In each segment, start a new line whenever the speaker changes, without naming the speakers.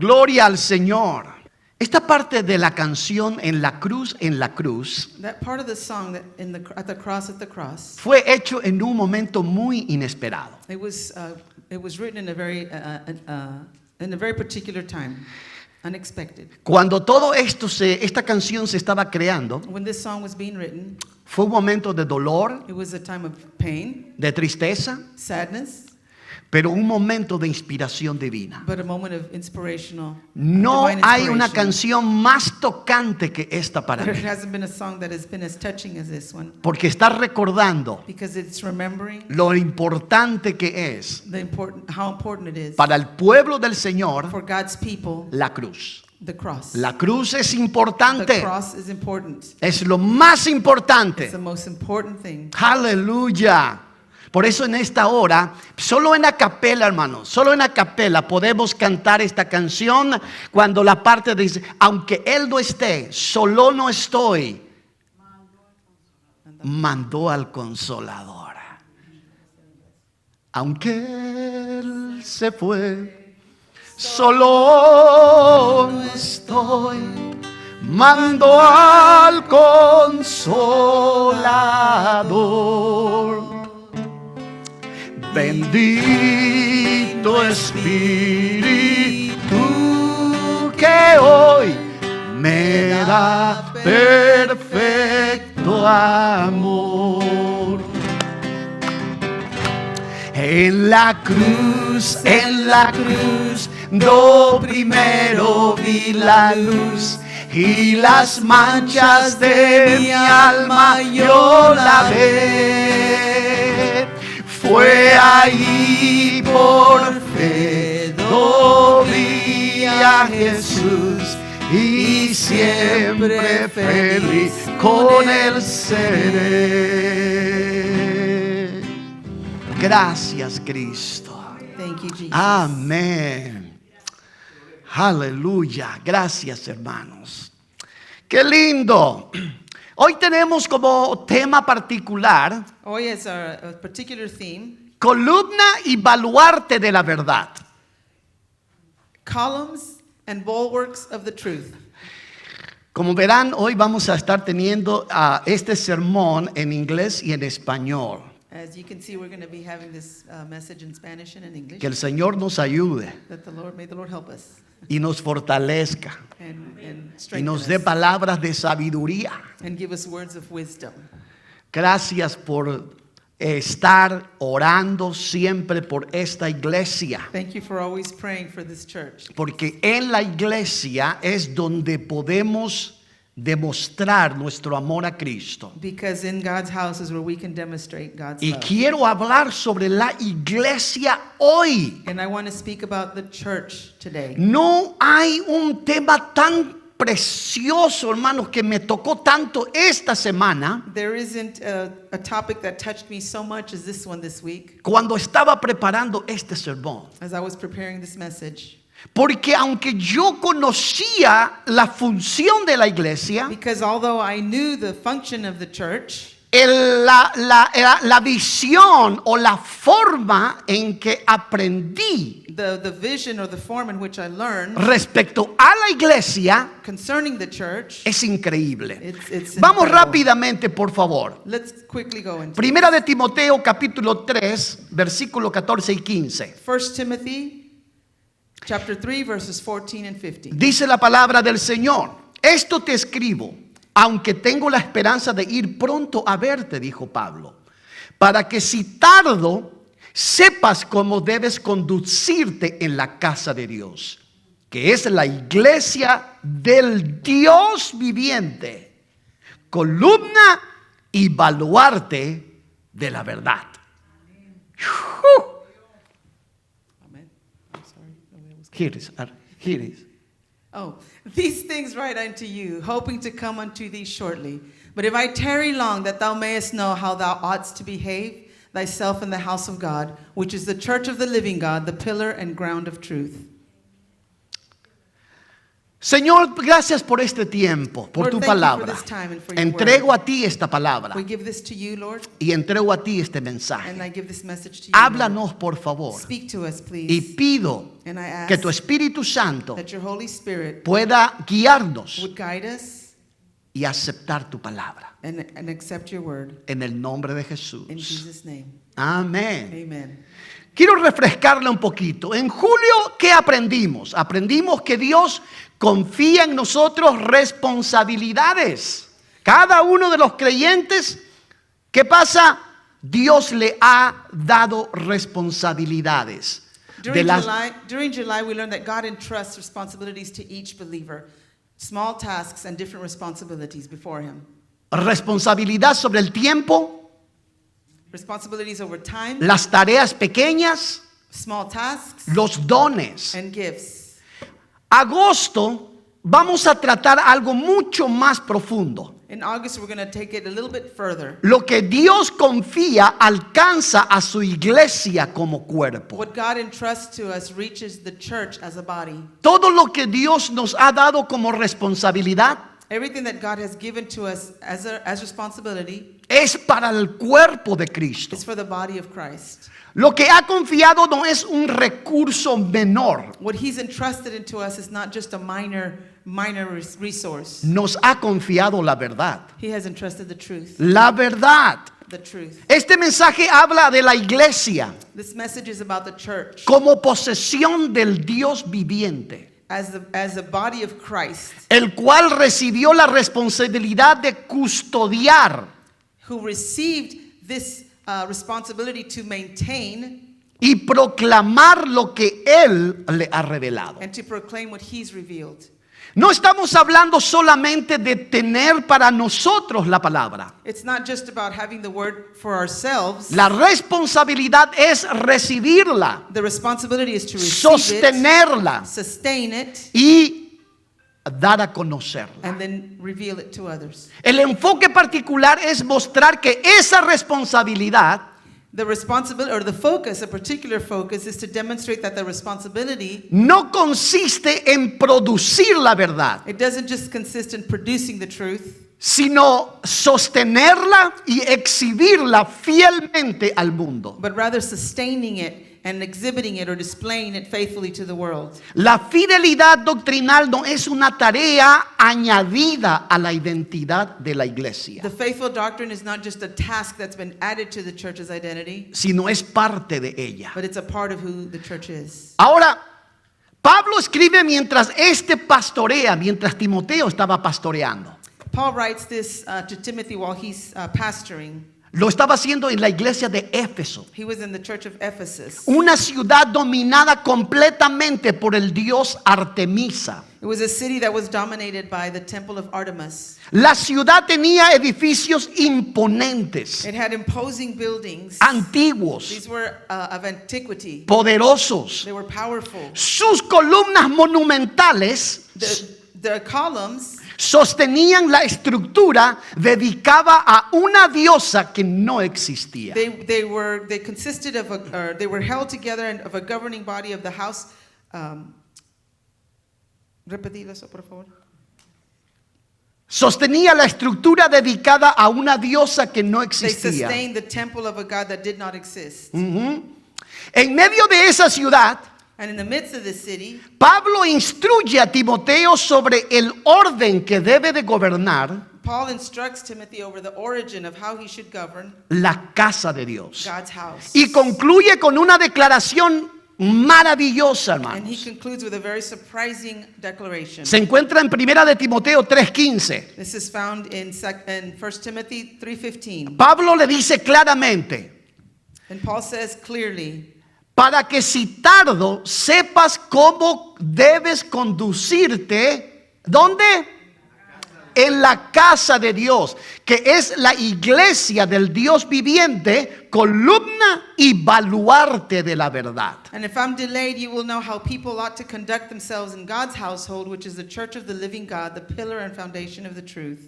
Gloria al Señor. Esta parte de la canción en la cruz,
That part of the song that at the cross,
fue hecho en un momento muy inesperado.
it was written in a very particular time, unexpected.
Cuando todo esto esta canción se estaba creando,
When this song was being written,
fue un momento de dolor,
it was a time of pain,
de tristeza,
sadness,
pero un momento de inspiración divina.
but a moment of inspirational.
No
divine
hay una
inspiration.
canción más tocante que esta para
There
mí,
hasn't been a song that has been as touching as this one,
porque está recordando
because it's remembering
lo importante que es
how important it is
para el pueblo del Señor
for God's people.
la cruz.
The cross.
La cruz es
The
importante,
cross is important.
es lo más
It's
importante.
the most important thing.
Aleluya. Por eso en esta hora, solo en a capela, hermanos, solo en a capela podemos cantar esta canción cuando la parte dice, aunque Él no esté, solo no estoy, mandó al Consolador. Aunque Él se fue, solo no estoy, mandó al Consolador. Bendito Espíritu que hoy me da perfecto amor. En la cruz, do primero vi la luz y las manchas de mi alma yo lavé. Fue ahí por fe vi a Jesús y siempre feliz con Él seré. Gracias, Cristo.
Thank you, Jesus.
Amén. Aleluya. Gracias, hermanos. Qué lindo. Hoy tenemos como tema particular
Hoy es a particular theme,
columna y baluarte de la verdad.
columns and bulwarks of the truth.
Como verán, hoy vamos a estar teniendo este sermón en inglés y en español.
As you can see, we're going to be having this message in Spanish and in English.
Que el Señor nos ayude
May the Lord help us
y nos fortalezca
and
y
strengthen
nos dé
us
palabras de sabiduría.
and give us words of wisdom.
Gracias por estar orando siempre por esta iglesia.
Thank you for always praying for this church.
Porque en la iglesia es donde podemos demostrar nuestro amor a Cristo.
Because in God's house is where we can demonstrate God's
Y
love.
quiero hablar sobre la iglesia hoy.
And I want to speak about the church today.
No hay un tema tan precioso, hermanos, que me tocó tanto esta semana
There isn't a topic that touched me so much as this one this week
cuando estaba preparando este sermón.
as I was preparing this message.
Porque aunque yo conocía la función de la iglesia,
Because although I knew the function of the church,
la visión o la forma en que aprendí
the vision or the form in which I learned
respecto a la iglesia
concerning the church,
es increíble.
it's
Vamos
incredible.
rápidamente, por favor.
Let's quickly go into
Primera de Timoteo, capítulo 3, versículos 14 y 15.
1 Timothy chapter 3 verses 14 and 15.
Dice la palabra del Señor: esto te escribo, aunque tengo la esperanza de ir pronto a verte, dijo Pablo, para que si tardo, sepas cómo debes conducirte en la casa de Dios, que es la iglesia del Dios viviente, columna y baluarte de la verdad.
Amen. I'm sorry.
Here it is.
Oh, these things write unto you, hoping to come unto thee shortly. But if I tarry long, that thou mayest know how thou oughtest to behave thyself in the house of God, which is the church of the living God, the pillar and ground of truth.
Señor, gracias por este tiempo, por
Lord,
tu
thank you for
palabra.
this time and for your
Entrego
word.
a ti esta palabra
We give this to you, Lord,
y entrego a ti este
and
mensaje.
I give this message to you, Lord.
Háblanos, por favor.
Speak to us,
Y
please.
pido
And I ask
que tu Espíritu Santo
that your Holy Spirit
pueda guiarnos
would guide us
y aceptar tu palabra.
and accept your word.
En el nombre de
In
Jesús.
Jesus' name,
Amén.
amen.
Quiero refrescarle un poquito. En julio, ¿qué aprendimos? Aprendimos que Dios confía en nosotros responsabilidades. Cada uno de los creyentes, ¿qué pasa? Dios le ha dado responsabilidades.
During July, we learned that God entrusts responsibilities to each believer, small tasks and different responsibilities before Him.
Responsabilidad sobre el tiempo,
Responsibilities over time,
las tareas pequeñas,
small tasks,
los dones.
and gifts.
Agosto vamos a tratar algo mucho más profundo.
In August, we're going to take it a little bit further.
Lo que Dios confía alcanza a su iglesia como cuerpo.
What God entrusts to us reaches the church as a body.
Todo lo que Dios nos ha dado como responsabilidad
Everything that God has given to us as responsibility
es para el cuerpo de Cristo.
is for the body of Christ.
Lo que ha confiado no es un recurso menor.
What He's entrusted into us is not just a minor resource.
Nos ha confiado la verdad.
He has entrusted the truth.
La verdad.
The truth.
Este mensaje habla de la iglesia
This message is about the church
como posesión del Dios viviente,
as the body of Christ,
el cual recibió la responsabilidad de custodiar
who received this responsibility to maintain
y proclamar lo que Él le ha revelado.
and to proclaim what He's revealed.
No estamos hablando solamente de tener para nosotros la palabra.
It's not just about having the word for ourselves.
La responsabilidad es recibirla,
The responsibility is to receive it,
sostenerla
sustain it,
y dar a conocerla.
and then reveal it to others.
El enfoque particular es mostrar que esa responsabilidad
The responsibility, or the focus, a particular focus, is to demonstrate that the responsibility,
no consiste en producir la verdad,
it doesn't just consist in producing the truth,
sino sostenerla y exhibirla fielmente al mundo.
but rather sustaining it and exhibiting it or displaying it faithfully to the world.
La fidelidad doctrinal no es una tarea añadida a la identidad de la iglesia,
The faithful doctrine is not just a task that's been added to the church's identity,
sino es parte de ella.
but it's a part of who the church is.
Ahora, Pablo escribe mientras pastorea, mientras Timoteo estaba pastoreando.
Paul writes this to Timothy while he's pastoring.
Lo estaba haciendo en la iglesia de Éfeso,
He was in the church of Ephesus.
una ciudad dominada completamente por el dios Artemisa.
It was a city that was dominated by the temple of Artemis.
La ciudad tenía edificios imponentes,
It had imposing buildings.
antiguos,
These were of antiquity.
poderosos.
They were powerful.
Sus columnas monumentales
The columns
sostenían la estructura dedicada a una diosa que no existía.
they consisted of they were held together of a governing body of the house. Repetir eso, por favor.
Sostenía la estructura dedicada a una diosa que no
They
existía.
sustained the temple of a god that did not exist.
Ujú. En medio de esa ciudad,
And in the midst of this city,
Pablo instruye a Timoteo sobre el orden que debe de gobernar
Paul instructs Timothy over the origin of how he should govern
la casa de Dios.
God's house.
Y concluye con una declaración maravillosa,
And he
hermanos.
concludes with a very surprising declaration.
Se encuentra en Primera de Timoteo 3:15.
This is found in 1 Timothy 3:15.
Pablo le dice claramente,
And Paul says clearly,
para que si tardo sepas cómo debes conducirte, ¿dónde? En la casa de Dios, que es la iglesia del Dios viviente, columna y baluarte de la verdad.
and if I'm delayed, you will know how people ought to conduct themselves in God's household, which is the church of the living God, the pillar and foundation of the truth.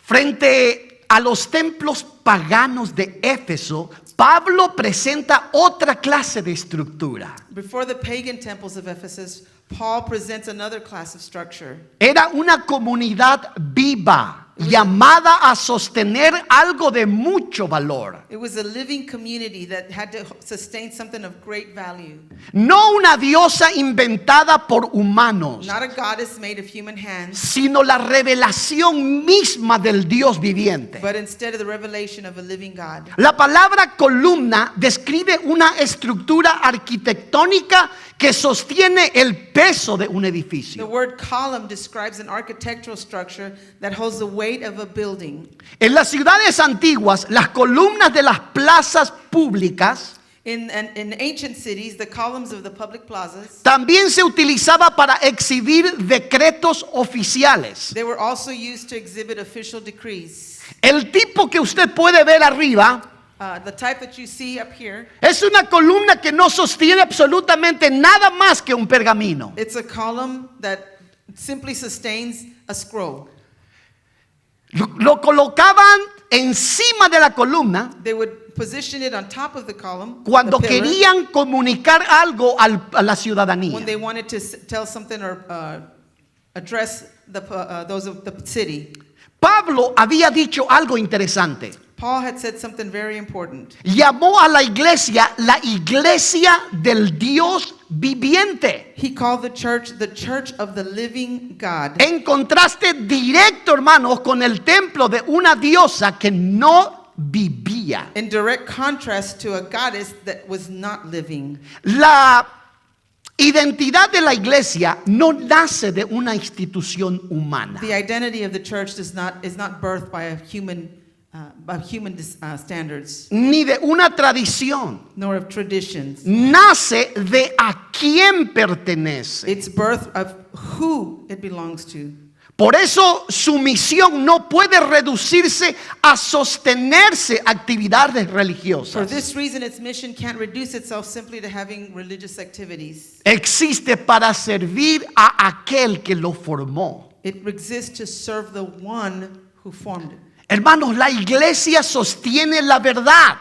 Frente a los templos paganos de Éfeso, Pablo presenta otra clase de estructura.
Before the pagan temples of Ephesus, Paul presents another class of structure.
Era una comunidad viva, llamada a sostener algo de mucho valor.
It was a living community that had to sustain something of great value.
No una diosa inventada por humanos,
Not a goddess made of human hands,
sino la revelación misma del Dios viviente.
but instead of the revelation of a living God.
La palabra columna describe una estructura arquitectónica que sostiene el peso de un
The
edificio.
word column describes an architectural structure that holds the weight of a building.
En las ciudades antiguas, las columnas de las plazas públicas
In ancient cities, the columns of the public plazas,
también se utilizaba para exhibir decretos oficiales.
they were also used to exhibit official decrees.
El tipo que usted puede ver arriba
The type that you see up here,
es una columna que no sostiene absolutamente nada más que un pergamino.
it's a column that simply sustains a scroll.
Lo colocaban encima de la columna
They would position it on top of the column,
cuando
the pillar,
querían comunicar algo a la
when
ciudadanía.
they wanted to tell something or address those of the city.
Pablo había dicho algo interesante.
Paul had said something very important.
Llamó a la iglesia del Dios viviente.
He called the church of the living God.
En contraste directo, hermanos, con el templo de una diosa que no vivía.
In direct contrast to a goddess that was not living.
La identidad de la iglesia no nace de una institución humana.
The identity of the church is not birthed by human standards,
Ni de una tradición.
nor of traditions.
Nace de a quién pertenece.
It's birth of who it belongs to.
Por eso su misión no puede reducirse a sostenerse actividades
For
religiosas.
this reason, its mission can't reduce itself simply to having religious activities.
Existe para servir a aquel que lo formó.
It exists to serve the one who formed it.
Hermanos, la iglesia sostiene la verdad.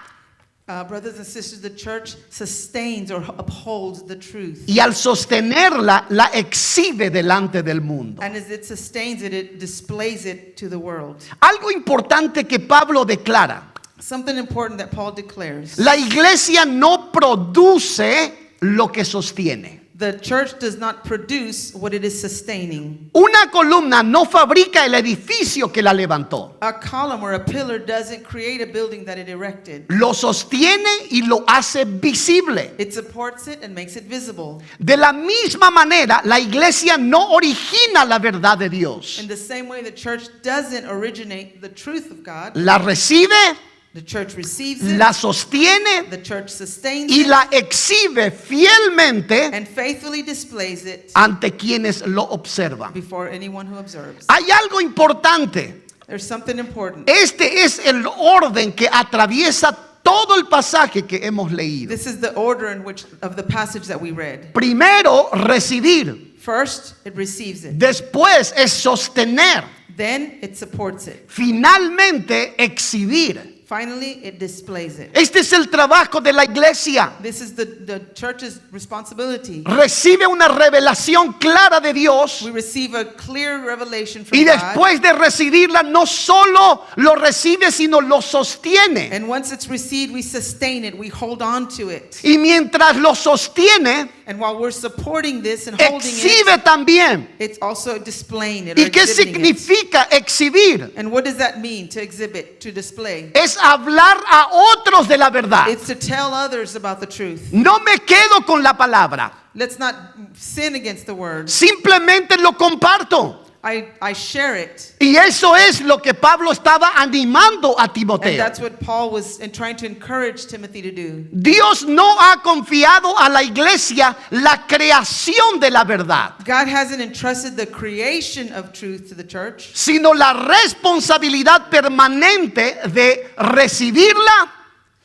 Brothers and sisters, the church sustains or upholds the truth.
Y al sostenerla, la exhibe delante del mundo.
And as it sustains it, it displays it to the world.
Algo importante que Pablo declara.
Something important that Paul declares.
La iglesia no produce lo que sostiene.
The church does not produce what it is sustaining.
Una columna no fabrica el edificio que la levantó.
A column or a pillar doesn't create a building that it erected.
Lo sostiene y lo hace visible.
It supports it and makes it visible.
De la misma manera, la iglesia no origina la verdad de Dios.
In the same way, the church doesn't originate the truth of God.
La recibe,
The church receives it.
la sostiene
The church sustains
y
it
la exhibe fielmente
and faithfully displays it
ante quienes lo observan.
before anyone who observes.
Hay algo importante.
There's something important.
Este es el orden que atraviesa todo el pasaje que hemos leído.
This is the order in which of the passage that we read.
Primero, recibir.
First, it receives it.
Después es sostener.
Then it supports it.
Finalmente, exhibir.
Finally, it displays it.
Este es el trabajo de la iglesia.
This is the church's responsibility.
Recibe una revelación clara de Dios
We receive a clear revelation from
y
God.
después de recibirla no solo lo recibe, sino lo sostiene.
And once it's received, we sustain it. We hold on to it.
Y mientras lo sostiene,
And while we're supporting this and holding
exhibe también.
it's also displaying it. Or
¿Y qué
exhibiting it.
significa exhibir?
And what does that mean, to exhibit, to display?
Es hablar a otros de la verdad.
It's to tell others about the truth.
No me quedo con la palabra,
Let's not sin against the word.
simplemente lo comparto.
I share it.
Y eso es lo que Pablo estaba animando a
And
Timoteo.
that's what Paul was trying to encourage Timothy to do.
Dios no ha confiado a la iglesia la creación de la verdad,
God hasn't entrusted the creation of truth to the church,
sino la responsabilidad permanente de recibirla,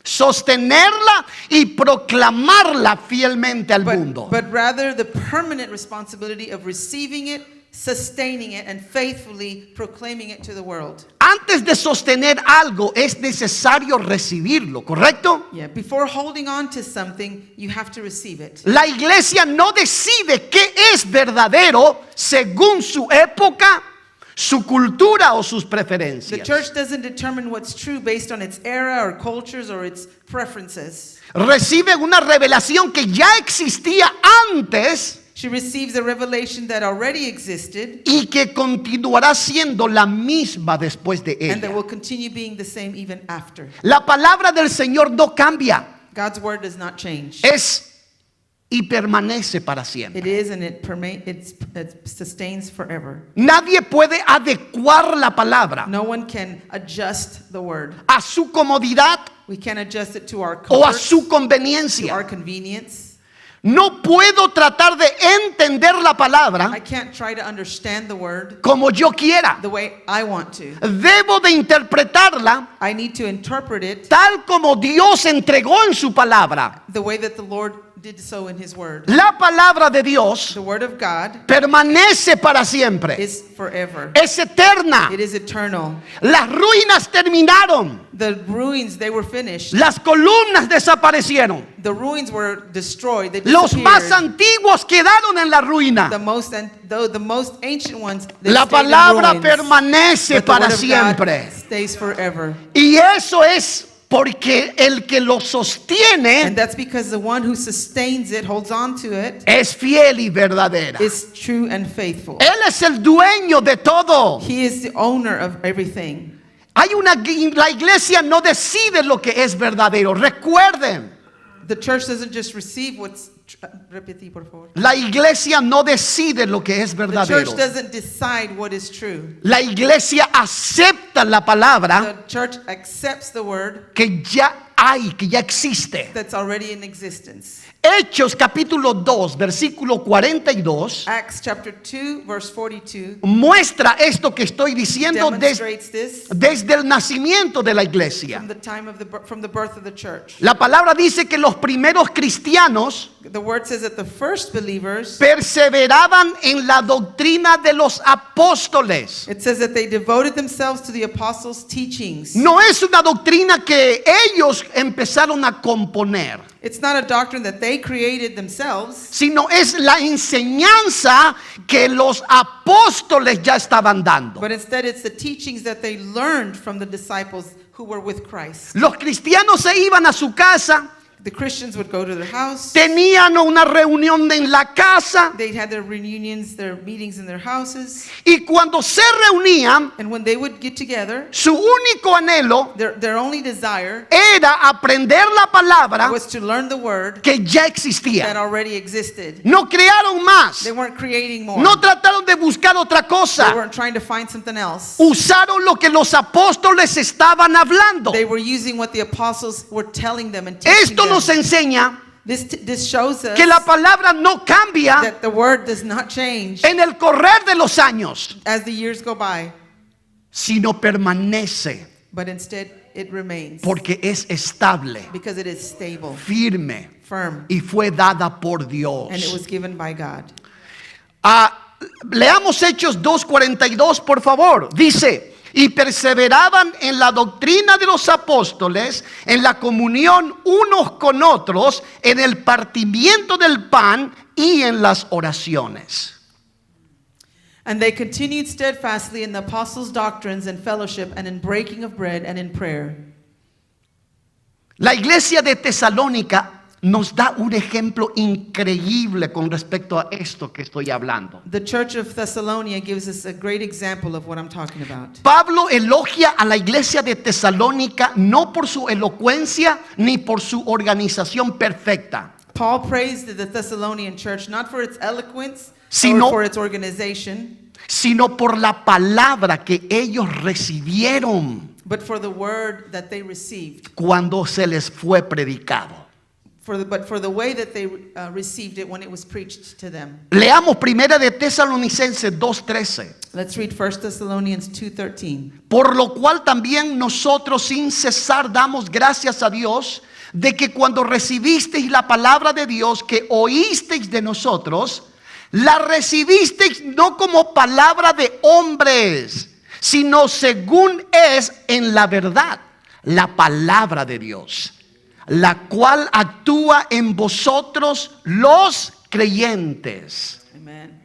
sostenerla y proclamarla fielmente al mundo.
but rather the permanent responsibility of receiving it, sustaining it, and faithfully proclaiming it to the world.
Antes de sostener algo es necesario recibirlo, ¿correcto?
Yeah, before holding on to something, you have to receive it.
La iglesia no decide qué es verdadero según su época, su cultura o sus
The
preferencias.
church doesn't determine what's true based on its era or cultures or its preferences.
Recibe una revelación que ya existía antes
She receives a revelation that already existed
y que continuará siendo la misma después de
and that
ella.
will continue being the same even after.
La palabra del Señor no cambia,
God's word does not change.
es y permanece para
It
siempre.
is, and it sustains forever.
Nadie puede adecuar la palabra
No one can adjust the word.
a su comodidad
We can adjust it to our
o a
comfort,
su
to
conveniencia.
our convenience.
No puedo tratar de entender la
I
palabra
can't try to understand the word
como yo quiera.
the way I want to.
Debo de interpretarla
I need to interpret it
tal como Dios entregó en su palabra.
the way that the Lord did so in his word.
La palabra de Dios
The word of God
permanece para siempre.
is forever.
Es eterna.
It is eternal.
Las ruinas terminaron.
The ruins, they were finished.
Las columnas desaparecieron.
The ruins were destroyed. They
Los más
disappeared.
antiguos quedaron en la ruina.
The most ancient ones, they
La
stayed in
palabra
ruins.
permanece
But the
para
word of
siempre.
God stays forever.
Y eso es porque el que lo
And
sostiene
that's because the one who sustains it, holds on to it,
es fiel y verdadera.
is true and faithful.
Él es el dueño de todo.
He is the owner of everything.
La iglesia no decide lo que es verdadero. Recuerden,
The church doesn't just receive what's repetí, por favor.
la iglesia no decide lo que es
The
verdadero.
church doesn't decide what is true.
La iglesia acepta la palabra
The church accepts the word
que ya hay, que ya existe.
that's already in existence.
Hechos capítulo 2, versículo 42
Acts chapter 2, verse 42
muestra esto que estoy diciendo
demonstrates this
desde el nacimiento de la iglesia.
from the birth of the church.
La palabra dice que los primeros cristianos
The word says that the first believers,
perseveraban en la doctrina de los apóstoles.
it says that they devoted themselves to the apostles' teachings.
No es una doctrina que ellos empezaron a componer,
It's not a doctrine that they created themselves,
sino es la enseñanza que los apóstoles ya estaban dando.
but instead it's the teachings that they learned from the disciples who were with Christ.
Los cristianos se iban a su casa,
The Christians would go to their house.
tenían una reunión en la casa
They had their reunions, their meetings in their houses.
y cuando se reunían,
And when they would get together,
su único anhelo
their only desire
era aprender la palabra
was to learn the word
que ya
that
existía.
already existed.
No crearon más,
They weren't creating more.
no trataron de buscar otra
They
cosa.
weren't trying to find something else.
Usaron lo que los apóstoles estaban hablando.
They were using what the apostles were telling them and teaching
Esto
them.
nos enseña
This shows us
que la palabra no cambia
that the word does not change
en el correr de los años,
as the years go by,
sino permanece
but instead it remains
porque es estable,
because it is stable,
firme
firm,
y fue dada por Dios.
and it was given by God.
Leamos Hechos 2:42, por favor. Dice: y perseveraban en la doctrina de los apóstoles, en la comunión unos con otros, en el partimiento del pan y en las oraciones.
And they continued steadfastly in the apostles' doctrines and fellowship and in breaking of bread and in prayer.
La iglesia de Tesalónica nos da un ejemplo increíble con respecto a esto que estoy hablando.
The church of Thessalonica gives us a great example of what I'm talking about.
Pablo elogia a la iglesia de Tesalónica no por su elocuencia ni por su organización perfecta,
Paul praised the Thessalonian church not for its eloquence
Sino-
or for its organization,
sino por la palabra que ellos recibieron
but for the word that they received.
cuando se les fue predicado.
But for the way that they received it when it was preached to them.
Leamos primera de Tesalonicenses 2:13.
Let's read 1 Thessalonians 2:13.
Por lo cual también nosotros sin cesar damos gracias a Dios de que cuando recibisteis la palabra de Dios que oísteis de nosotros, La recibisteis no como palabra de hombres, sino según es en la verdad, la palabra de Dios, la cual actúa en vosotros los creyentes.
Amen.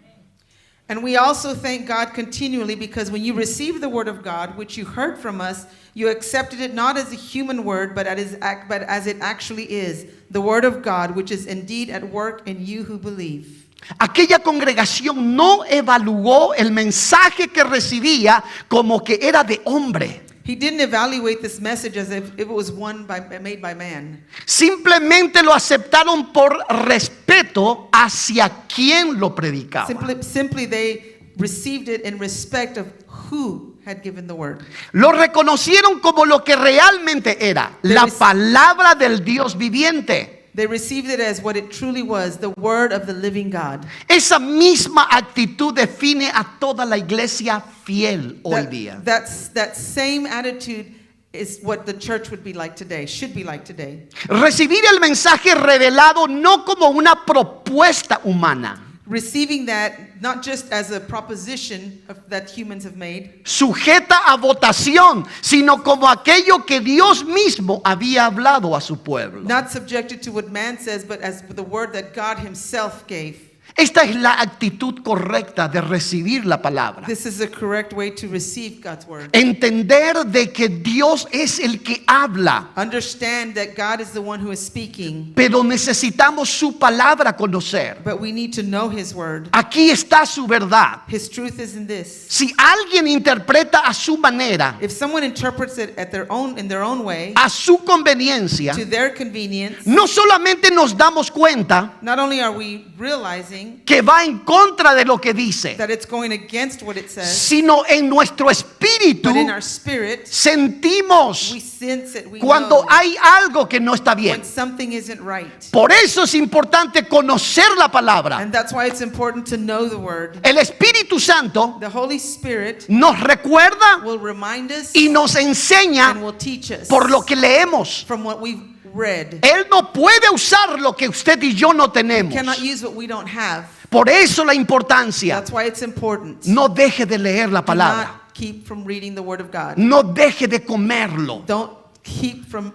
And we also thank God continually because when you received the word of God, which you heard from us, you accepted it not as a human word, but as it actually is, the word of God, which is indeed at work in you who believe.
Aquella congregación no evaluó el mensaje que recibía como que era de hombre.
He didn't evaluate this message as if it was made by man.
Simplemente lo aceptaron por respeto hacia quien lo predicaba.
Simply they received it in respect of who had given the word.
Lo reconocieron como lo que realmente era, la palabra del Dios viviente.
They received it as what it truly was, the word of the living God.
Esa misma actitud define a toda la iglesia fiel hoy día.
That same attitude is what the church would be like today, should be like today.
Recibir el mensaje revelado no como una propuesta humana,
Receiving that not just as a proposition that humans have made,
sujeta a votación, sino como aquello que Dios mismo había hablado a su pueblo.
not subjected to what man says, but as the word that God himself gave.
Esta es la actitud correcta de recibir la palabra.
This is the correct way to receive God's word.
Entender de que Dios es el que habla,
Understand that God is the one who is speaking,
pero necesitamos su palabra conocer.
but we need to know his word.
Aquí está su verdad.
His truth is in this.
Si alguien interpreta a su manera,
If someone interprets it in their own way,
a su conveniencia,
to their convenience,
no solamente nos damos cuenta
not only are we realizing
que va en contra de lo que dice,
that it's going against what it says,
sino en nuestro espíritu
but in our spirit,
sentimos
we sense it, we
cuando
know
hay algo que no está bien.
when something isn't right.
Por eso es importante conocer la palabra.
And that's why it's important to know the word.
El Espíritu Santo
The Holy Spirit
nos recuerda
will remind us
y nos
and
enseña
will teach us
por lo que leemos.
from what we've read.
Él no puede usar lo que usted y yo no tenemos.
Cannot use what we don't have.
Por eso la importancia.
That's why it's important.
No deje de leer la
Do
palabra.
not keep from reading the word of God.
No deje de comerlo.
Don't keep from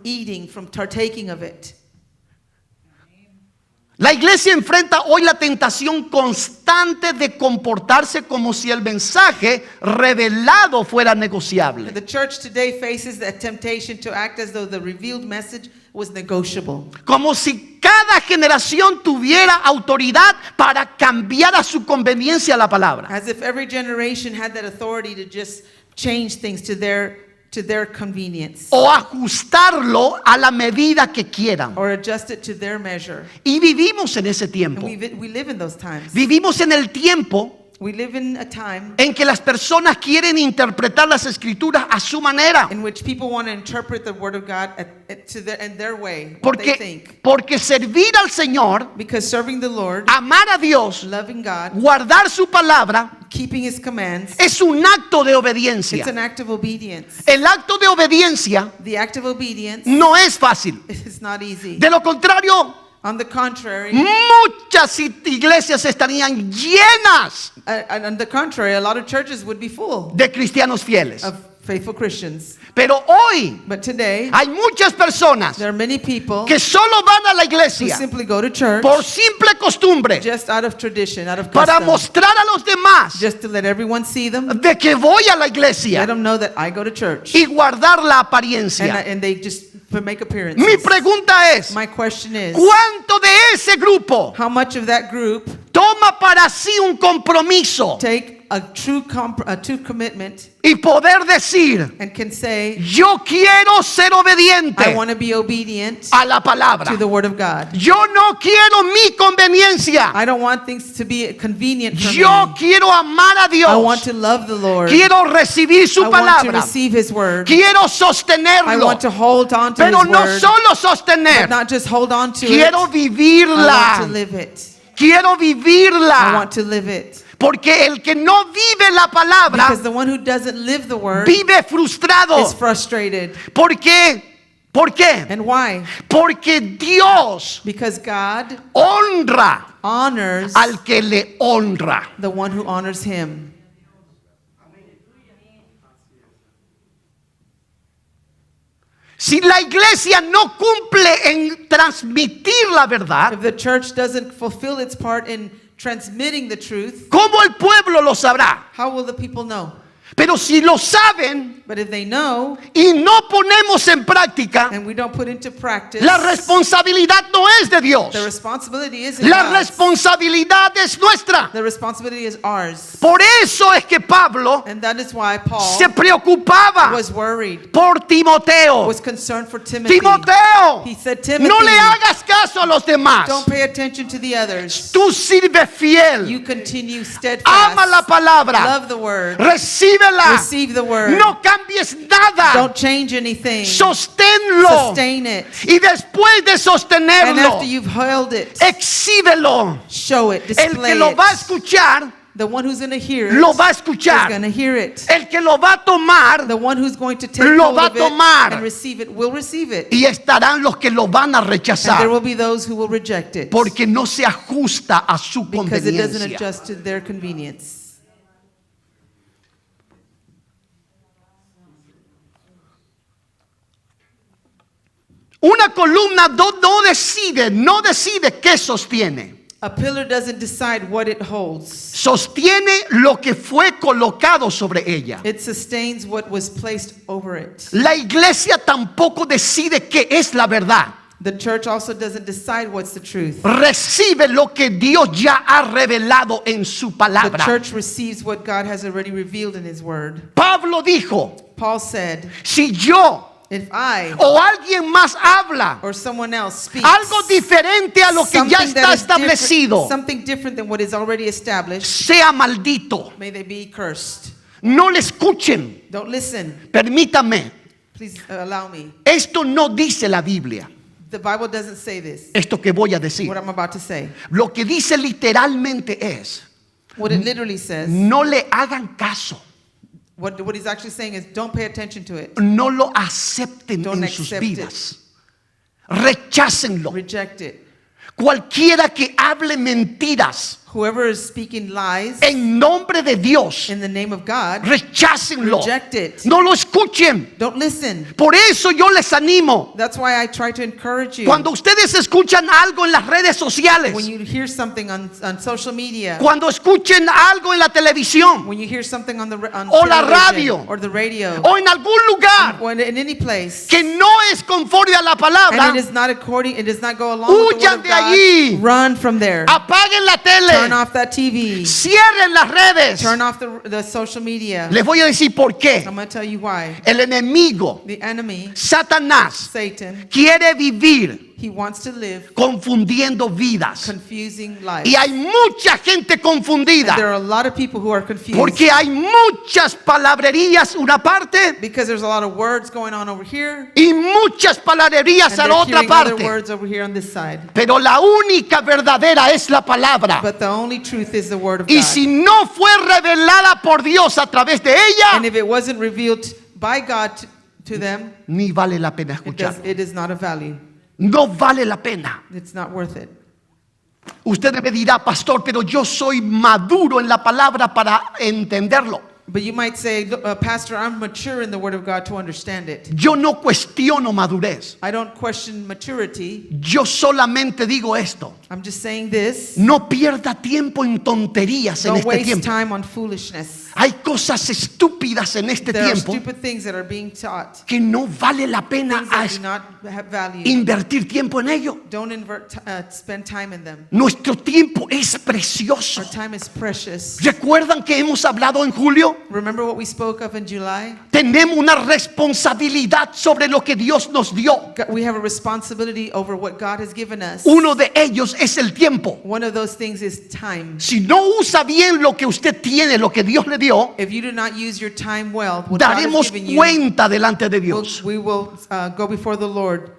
eating, from partaking of it.
La iglesia enfrenta hoy la tentación constante de comportarse como si el mensaje revelado fuera negociable.
The church today faces the temptation to act as though the revealed message was negotiable.
Como si cada generación tuviera autoridad para cambiar a su conveniencia la palabra.
As if every generation had that authority to just change things to their convenience.
O ajustarlo a la medida que quieran.
Or adjust it to their measure.
Y vivimos en ese
And
tiempo.
we live in those times.
Vivimos en el tiempo
We live in a time
en que las personas quieren interpretar las escrituras a su manera.
in which people want to interpret the word of God in their way, what they think.
Porque servir al Señor,
Because serving the Lord,
amar a Dios,
loving God,
guardar su palabra,
keeping his commands,
es un acto de
it's
obediencia.
an act of obedience.
El acto de obediencia
The act of obedience
no es fácil.
is not easy.
De lo contrario,
On the contrary,
muchas iglesias estarían llenas
a lot of churches would be full
de cristianos fieles.
of faithful Christians.
Pero hoy
But today,
hay muchas personas
there are many people
que solo van a la
who
iglesia
simply go to church
por simple costumbre
just out of tradition, out of
para
custom,
mostrar a los demás
just to let everyone see them,
de que voy a la
let
iglesia
them know that I go to church,
y guardar la apariencia.
and they just make appearances.
Mi pregunta es,
My question is,
¿cuánto de ese grupo
how much of that group
toma para sí un compromiso
take a true commitment
y poder decir,
and can say,
yo quiero ser
I
obediente
want to be obedient
a la palabra?
to the word of God.
Yo no quiero mi conveniencia.
I don't want things to be convenient for
Yo
me.
quiero amar a
I want
Dios.
to love the Lord.
Quiero recibir su
I want to
palabra.
receive his word.
Quiero
I
sostenerlo.
want to hold on to
Pero
his
no
word,
solo
but
sostener.
not just hold on to
Quiero
it. I want to
vivirla.
live it.
Quiero
I
vivirla.
want to live it.
Porque el que no vive la palabra
Because the one who doesn't live the word
vive frustrado.
is frustrated.
Porque ¿Por qué?
And why?
Porque Dios
Because God
honra
honors
al que le honra.
the one who honors him.
Si la iglesia no cumple en transmitir la verdad,
If the church doesn't fulfill its part in transmitting the truth,
¿cómo el pueblo lo sabrá?
how will the people know?
Pero si lo saben
But if they know
y no ponemos en práctica,
and we don't put into practice,
la responsabilidad no es de Dios.
the responsibility isn't
La
ours.
responsabilidad es nuestra.
The responsibility is ours.
Por eso es que Pablo
And that is why Paul
se preocupaba
was worried,
por Timoteo.
was concerned for Timothy.
Timoteo,
He said, Timothy,
no le hagas caso a los demás.
don't pay attention to the others.
Tú sirve fiel.
You continue steadfast.
Ama la palabra.
Love the word.
Recíbela.
Receive the word.
No cambies nada.
Don't change anything.
Sosténlo.
Sustain it.
Y después de
And
sostenerlo,
after you've held it,
exhíbelo.
show it,
El
display
que lo va a
it.
escuchar,
The one who's going to hear it
lo va a
is
escuchar.
going to hear it.
El que lo va a tomar,
The one who's going to take
lo
hold
va a
of it
tomar.
and receive it will receive it.
y estarán los que lo van a
And there
rechazar
will be those who will reject it
porque no se ajusta a su
because it doesn't
conveniencia.
adjust to their convenience.
Una columna no decide qué sostiene.
A pillar doesn't decide what it holds.
Sostiene lo que fue colocado sobre ella.
It sustains what was placed over it.
La iglesia tampoco decide qué es la verdad.
The church also doesn't decide what's the truth.
Recibe lo que Dios ya ha revelado en su
The
palabra.
church receives what God has already revealed in his word.
Pablo dijo,
Paul said,
si yo
if I
o alguien más habla
or someone else speaks
algo diferente a lo que ya
something
está
that is
establecido,
something different than what is already established,
sea maldito.
may they be cursed.
No le escuchen.
Don't listen.
Permítame.
Please allow me.
Esto no dice la Biblia.
The Bible doesn't say this,
Esto que voy a decir.
what I'm about to say.
Lo que dice literalmente es,
What it literally says,
no le hagan caso.
what he's actually saying is don't pay attention to it.
No lo acepten
Don't
en sus
accept
vidas. Rechácenlo.
Reject it.
Cualquiera que hable mentiras
Whoever is speaking lies
en nombre de Dios,
in the name of God,
rechácenlo.
reject it.
No lo escuchen.
Don't listen.
Por eso yo les animo.
That's why I try to encourage you.
Cuando ustedes escuchan algo en las redes sociales,
When you hear something on social media,
cuando escuchen algo en la televisión
when you hear something on
O la
television
radio.
or the radio,
o en algún lugar
or in any place,
que no es conforme a la
and
palabra,
it is not according, it does not go along with the
Huyan
word of
de
God,
allí.
run from there.
apaguen la
Turn
tele,
off that TV.
cierren las redes.
Turn off the social media.
Les voy a decir por qué.
I'm going to tell you why.
El enemigo,
The enemy,
Satanás,
Satan,
quiere vivir
he wants to live
confundiendo vidas.
confusing lives.
Y hay mucha gente
And
confundida
there are a lot of people who are confused
porque hay muchas palabrerías una parte
because there's a lot of words going on over here
y muchas palabrerías
and
a
they're
la otra
hearing other
parte.
words over here on this side.
Pero la única verdadera es la palabra.
But the only truth is the word of
Y
God.
si no fue revelada por Dios a través de
And
ella,
if it wasn't revealed by God to them,
ni vale la pena
it is not of value.
No vale la pena.
It's not worth it.
Usted me dirá, pastor, pero yo soy maduro en la palabra para entenderlo.
But you might say, "Look, Pastor, I'm mature in the word of God to understand it.
Yo no cuestiono madurez.
I don't question maturity.
Yo solamente digo esto.
I'm just saying this.
No pierda tiempo en tonterías en
Don't
este
waste
tiempo.
time on foolishness.
Hay cosas estúpidas en este
There are
tiempo
stupid things that are being taught.
que no vale la pena
Things that do not have value.
invertir tiempo en ello.
Don't spend time in them.
Nuestro tiempo es precioso.
Our time is precious.
¿Recuerdan que hemos hablado en julio?
Remember what we spoke of in July?
Tenemos una responsabilidad sobre lo que Dios nos dio.
We have a responsibility over what God has given us.
Uno de ellos es el tiempo.
One of those things is time.
Si no usa bien lo que usted tiene, lo que Dios le dio,
If you do not use your time well, what God has
daremos
given you,
cuenta delante de Dios.
we will go before the Lord,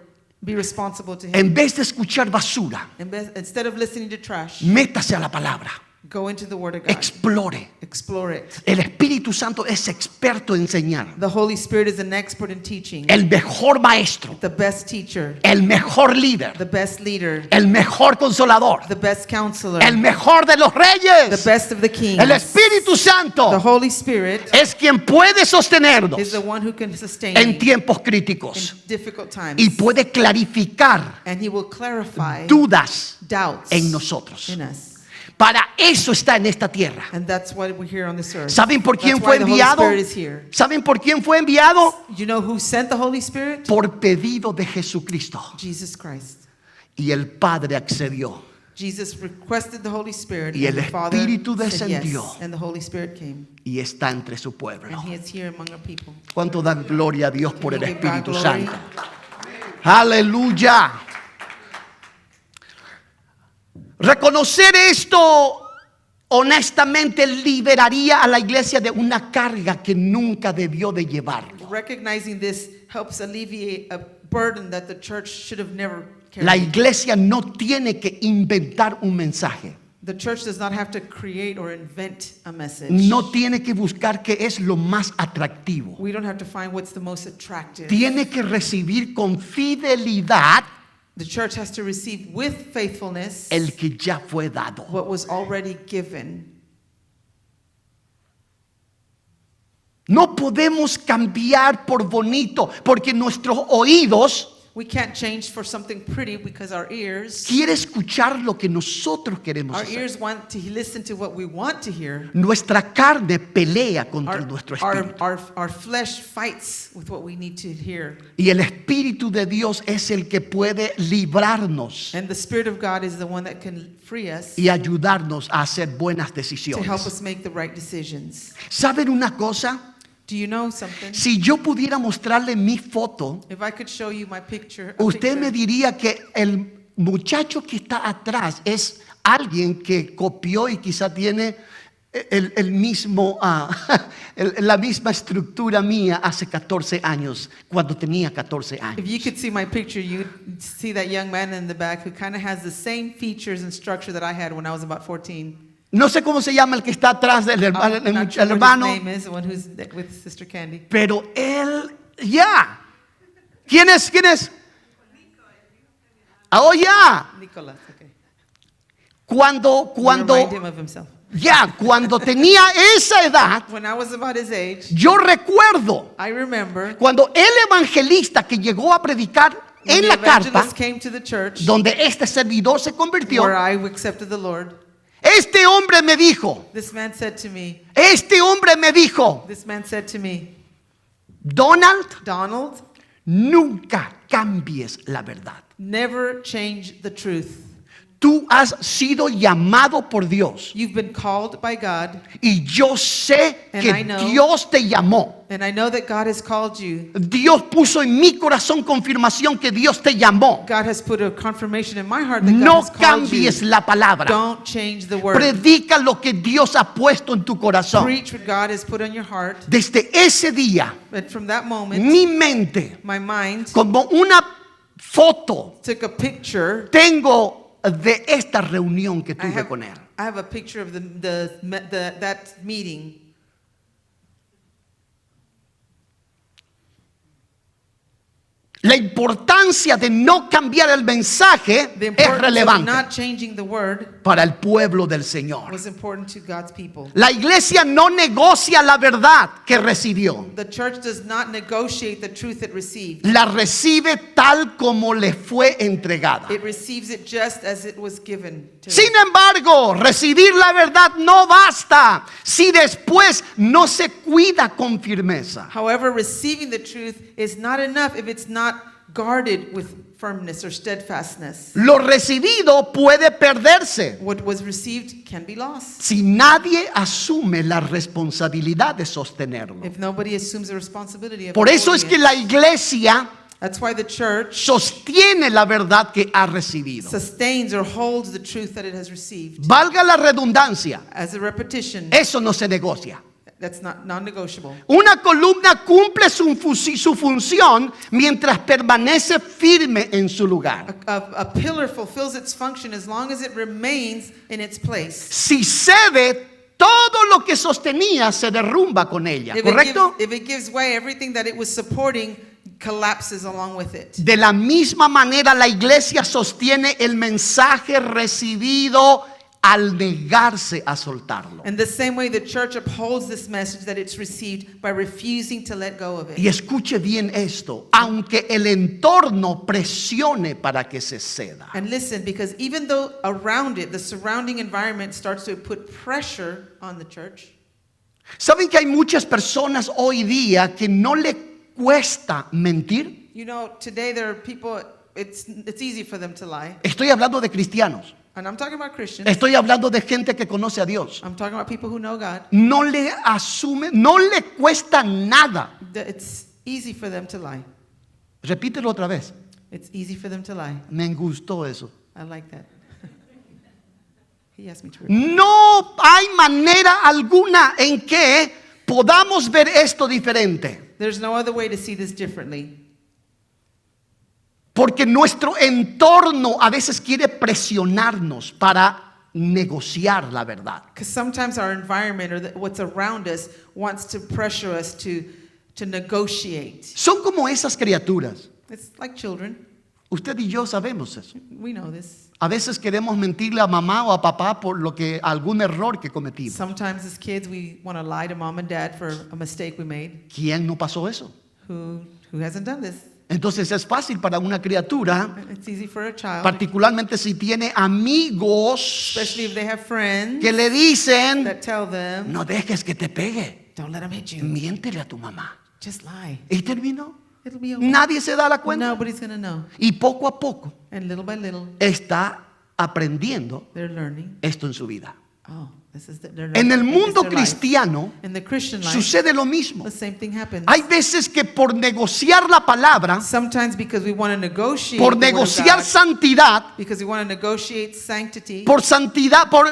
be responsible to Him.
En vez de escuchar basura,
Instead of listening to trash,
métase a la palabra.
Go into the Word of God.
Explore.
Explore it.
El Espíritu Santo es experto en enseñar.
The Holy Spirit is an expert in teaching.
El mejor maestro.
The best teacher.
El mejor líder.
The best leader.
El mejor consolador.
The best counselor.
El mejor de los
The
reyes.
best of the kings.
El Espíritu
The
Santo
Holy Spirit
es quien puede sostenernos
is the one who can sustain
en
you
tiempos
in
críticos
difficult times.
y puede clarificar
And He will clarify
dudas
doubts
en nosotros.
in us.
Para eso está en esta tierra.
And that's why we're here on this earth.
¿Saben por quién
That's
fue
why the Holy
enviado?
Spirit is here.
¿Saben por quién fue enviado?
You know who sent the Holy Spirit?
Por pedido de Jesucristo.
Jesus Christ.
Y el Padre accedió.
Jesus requested the Holy Spirit,
Y
and
el
the Father
Espíritu
said
descendió.
yes, and the Holy Spirit came,
Y está entre su pueblo.
and He is here among our people.
¿Cuánto dan gloria a Dios por el
Can you give God
Espíritu
glory?
Santo? Aleluya. Reconocer esto honestamente liberaría a la iglesia de una carga que nunca debió de llevarlo.
Recognizing this helps alleviate a burden that the church should have never
La
carried.
iglesia no tiene que inventar un mensaje.
The church does not have to create or invent a message.
No tiene que buscar qué es lo más atractivo.
We don't have to find what's the most attractive.
Tiene que recibir con fidelidad
The church has to receive with faithfulness
el que ya fue dado.
what was already given.
No podemos cambiar por bonito, porque nuestros oídos
We can't change for something pretty because our ears
quieren escuchar lo que nosotros queremos
Our
hacer.
ears want to listen to what we want to hear.
Nuestra carne pelea contra nuestro espíritu.
Our flesh fights with what we need to hear.
Y el Espíritu de Dios es el que puede librarnos
And the Spirit of God is the one that can free us
y ayudarnos a hacer buenas
to help
decisiones.
us make the right decisions.
¿Saben una cosa?
Do you know something?
Si yo pudiera mostrarle mi foto,
If I could show you my picture,
usted me diría que el muchacho que está atrás es alguien que copió y quizá tiene el mismo, la misma estructura mía hace 14 años, cuando tenía 14
if
años.
you could see my picture, you'd see that young man in the back who kind of has the same features and structure that I had when I was about 14.
No sé cómo se llama el que está atrás del hermano,
I'm not sure
el
what
hermano,
his name is, the one who's with Sister Candy.
pero él, ya. ¿Quién es? ¿Quién es? Oh, ya.
Nicholas, okay.
Cuando
Remind him of himself.
cuando tenía esa edad,
When I was about his age,
yo recuerdo
I remember
cuando el evangelista que llegó a predicar
when
en
the
la carpa,
evangelist came to the church
donde este servidor se convirtió,
where I accepted the Lord.
este hombre me dijo,
This man said to me,
Donald,
Donald,
nunca cambies la verdad.
never change the truth.
Tú has sido llamado por Dios
You've been called by God,
y yo sé
And
que
I know-
Dios te llamó.
and I know that God has called you.
Dios puso en mi corazón confirmación que Dios te llamó.
God has put a confirmation in my heart that God
No
has called you.
cambies la palabra.
Don't change the word.
Predica lo que Dios ha puesto en tu corazón.
Preach what God has put on your heart.
Desde ese día,
But from that moment,
mi mente,
my mind
como una foto,
took a picture.
tengo de esta reunión que
I
tuve con él.
have a picture of that meeting.
La importancia de no cambiar el mensaje
The
es
importance of
relevante
not changing the word
para el pueblo del Señor.
was important to God's people.
La iglesia no negocia la verdad que recibió.
The church does not negotiate the truth it received.
La recibe tal como le fue entregada.
It receives it just as it was given to
Sin
it.
embargo, recibir la verdad no basta si después no se cuida con firmeza.
However, receiving the truth is not enough if it's not guarded with firmness or steadfastness.
Lo recibido puede perderse
What was received can be lost
si nadie asume la responsabilidad de sostenerlo.
if nobody assumes the responsibility of
Por eso es
upholding
que
it.
la iglesia
That's why the church
sostiene la verdad que ha recibido.
sustains or holds the truth that it has received.
Valga la redundancia,
As a repetition,
eso no se negocia.
That's not non-negotiable.
Una columna cumple su función mientras permanece firme en su lugar.
A pillar fulfills its function as long as it remains in its place.
Si cede, todo lo que sostenía se derrumba con ella, ¿correcto?
If it gives way, everything that it was supporting collapses along with it.
De la misma manera, la iglesia sostiene el mensaje recibido al negarse a soltarlo.
And the same way the church upholds this message that it's received by refusing to let go of it.
Y escuche bien esto, aunque el entorno presione para que se ceda.
And listen, because even though around it, the surrounding environment starts to put pressure on the church.
¿Saben que hay muchas personas hoy día que no le cuesta mentir?
You know, today there are people, it's easy for them to lie.
Estoy hablando de cristianos.
And I'm talking about Christians.
Estoy hablando de gente que conoce a Dios.
I'm talking about people who know God.
No le asume, no le cuesta nada.
It's easy for them to lie.
Repítelo otra vez.
It's easy for them to lie.
Me gustó eso.
I like that. He asked me to repeat.
No hay manera alguna en que podamos ver esto diferente.
There's no other way to see this differently.
Porque nuestro entorno a veces quiere presionarnos para negociar la verdad.
Because sometimes our environment or what's around us wants to pressure us to negotiate.
Son como esas criaturas.
It's like children.
Usted y yo sabemos eso.
We know this.
A veces queremos mentirle a mamá o a papá por algún error que cometimos.
Sometimes as kids we want to lie to mom and dad for a mistake we made.
¿Quién no pasó eso?
Who hasn't done this?
Entonces es fácil para una criatura,
It's easy for a child,
particularmente si tiene amigos
especially if they have friends
que le dicen,
that tell them,
no dejes que te pegue,
don't let them hit you.
miéntele a tu mamá.
Just lie.
Y terminó.
It'll be okay.
Nadie se da la cuenta.
Nobody's going to know.
Y poco a poco
And little by little,
está aprendiendo
they're learning.
esto en su vida.
Oh,
En el mundo cristiano
In the Christian life,
sucede lo mismo.
the same thing happens.
Hay veces que por negociar la palabra,
Sometimes because we want to negotiate
por
the word of
negociar
God,
santidad,
because we want to negotiate sanctity,
por santidad, por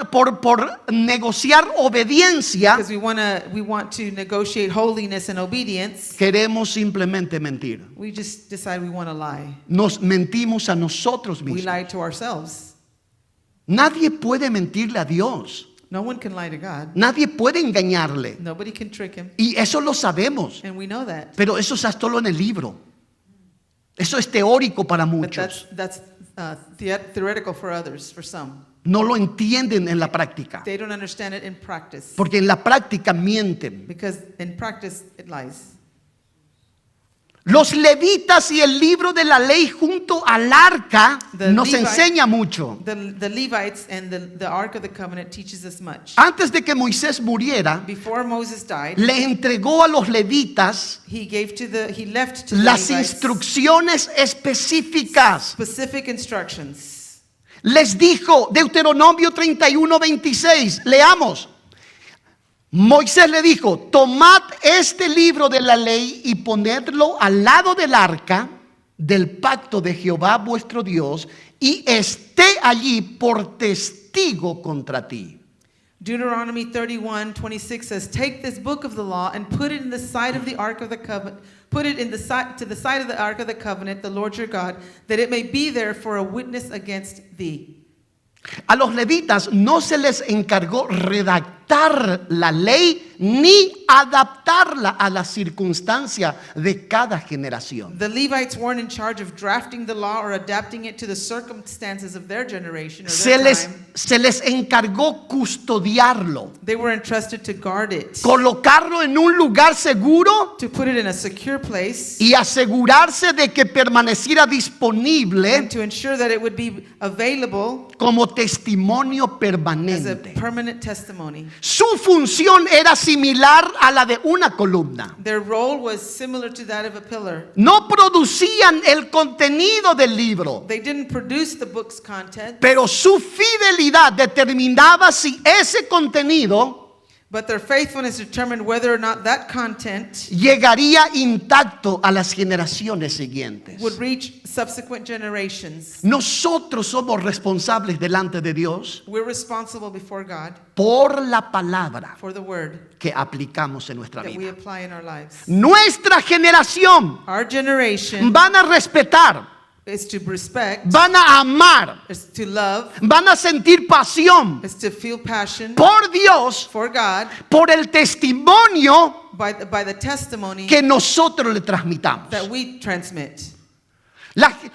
negociar obediencia,
because we want to negotiate holiness and obedience,
queremos simplemente mentir.
we just decide we want to lie.
Nos mentimos a nosotros
We
mismos.
lie to ourselves.
Nadie puede mentirle a Dios.
No one can lie to God.
Nadie puede engañarle.
Nobody can trick him.
Y eso lo sabemos.
And we know that.
Pero eso está solo en el libro. Eso es teórico para
But
muchos.
that's theoretical for others, for some.
No lo entienden en la práctica.
They don't understand it in practice.
Porque en la práctica mienten.
Because in practice, it lies.
Los levitas y el libro de la ley junto al arca
The
nos
Levite-
enseña mucho.
The Levites and the Ark of the Covenant teaches us much.
Antes de que Moisés muriera,
Before Moses died,
le entregó a los levitas
he left to the
las
Levites
instrucciones específicas.
specific instructions.
Les dijo, Deuteronomio 31:26, leamos. Moisés le dijo, tomad este libro de la ley y ponedlo al lado del arca del pacto de Jehová vuestro Dios y esté allí por testigo contra ti.
Deuteronomy 31:26 says, "Take this book of the law and put it in the side of the ark of the covenant. Put it in the side to the side of the ark of the covenant, the Lord your God, that it may be there for a witness against thee."
A los levitas no se les encargó redactar la ley ni adaptarla a la circunstancia de cada generación.
The Levites weren't in charge of drafting the law or adapting it to the circumstances of their generation or their time.
Se les encargó custodiarlo,
They were entrusted to guard it,
colocarlo en un lugar seguro
to put it in a secure place,
y asegurarse de que permaneciera disponible
and to ensure that it would be available
como testimonio
as a
permanente.
permanent testimony.
Su función era similar a la de una columna.
Their role was similar to that of a pillar.
No producían el contenido del libro,
They didn't produce the book's content,
pero su fidelidad determinaba si ese contenido
But their faithfulness determined whether or not that content
llegaría intacto a las generaciones siguientes.
would reach subsequent generations.
Nosotros somos responsables delante de Dios
We're responsible before God
por la palabra
for the word
que aplicamos en nuestra
that we
vida.
apply in our lives.
Nuestra generación
Our generation
van a respetar,
is to respect,
van a amar,
is to love,
van a sentir pasión
is to feel passion
por Dios,
for God
por el testimonio
by the testimony
que nosotros le transmitamos.
that we transmit.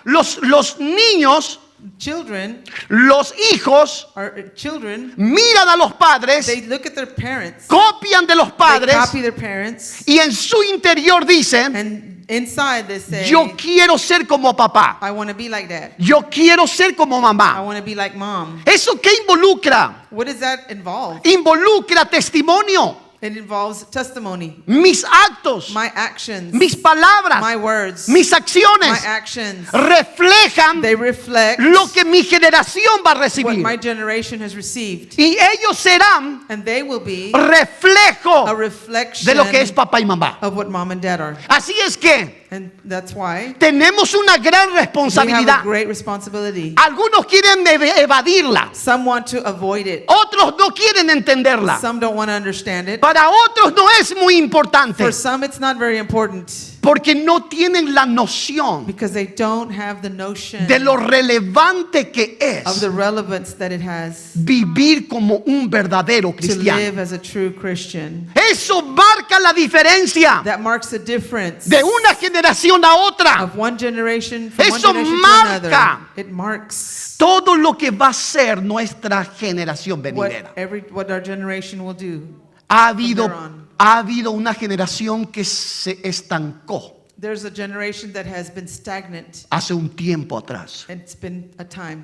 Los niños,
Children,
los hijos,
our children,
miran a los padres,
they look at their parents,
copian de los
they
padres
copy their parents,
y en su interior dicen,
and inside they say,
yo quiero ser como papá,
I want to be like that.
yo quiero ser como
I
mamá.
want to be like mom.
¿Eso qué involucra?
What does that involve?
Involucra testimonio,
It involves testimony,
mis actos,
my actions,
mis palabras,
my words,
mis
my
acciones
actions.
reflejan
They reflect
lo que mi generación va a
what
recibir.
my generation has received.
Y ellos serán
And they will be
reflejo
a reflection
de lo que es papá y mamá.
of what mom and dad are.
Así es que
And that's why
tenemos una gran
we have a
responsabilidad.
great responsibility.
Algunos quieren evadirla,
Some want to avoid it.
otros no quieren entenderla.
Some don't want to understand it.
Para otros no es muy importante
For some, it's not very important
porque no tienen la noción
because they don't have the notion
de lo relevante que
of
es
the relevance that it has
vivir como un verdadero
to
cristiano.
live as a true Christian.
Eso marca la diferencia
That marks the difference
de una generación a otra.
of one generation from one
Eso
generation
marca
to another. It marks
Todo lo que va a ser nuestra generación venidera.
what our generation will do.
Ha
there on.
habido una generación que se estancó
There's a generation that has been stagnant.
hace un tiempo atrás.
It's been a time.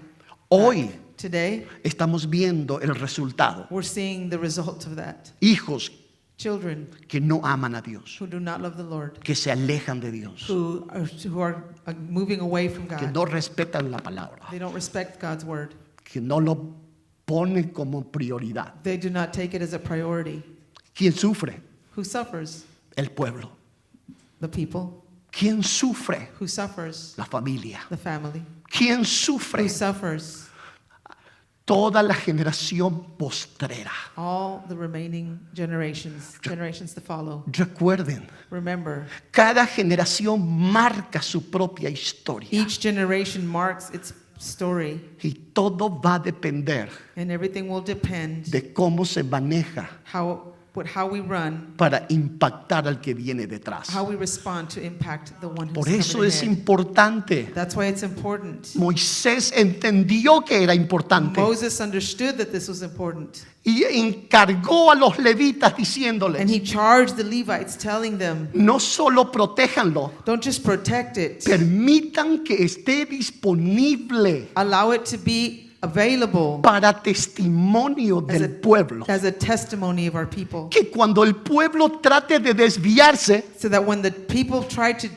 Hoy
Today,
estamos viendo el resultado.
we're seeing the result of that.
Hijos
Children
que no aman a Dios,
who do not love the Lord,
que se alejan de Dios,
who are moving away from
que
God.
no respetan la palabra,
They don't respect God's word.
que no lo ponen como prioridad.
They do not take it as a priority.
¿Quién sufre?
Who suffers?
El pueblo.
The people.
¿Quién sufre?
Who suffers?
La familia.
The family.
¿Quién sufre?
Who suffers?
Toda la generación postrera.
All the remaining generations to follow.
Recuerden,
Remember,
cada generación marca su propia historia
each generation marks its story,
y todo va a depender
and everything will depend
de cómo se maneja
how we run,
para impactar al que viene detrás.
how we respond to impact the one who's
Por
coming
eso es
ahead.
importante.
That's why it's important.
Moisés entendió que era importante
Moses understood that this was important,
y encargó a los levitas
and
diciéndoles,
he charged the Levites, telling them,
no solo protéjanlo,
don't just protect it,
permitan que esté disponible
allow it to be available
para testimonio del pueblo.
as a testimony of our people,
Que cuando el pueblo trate de desviarse,
so that when the people try to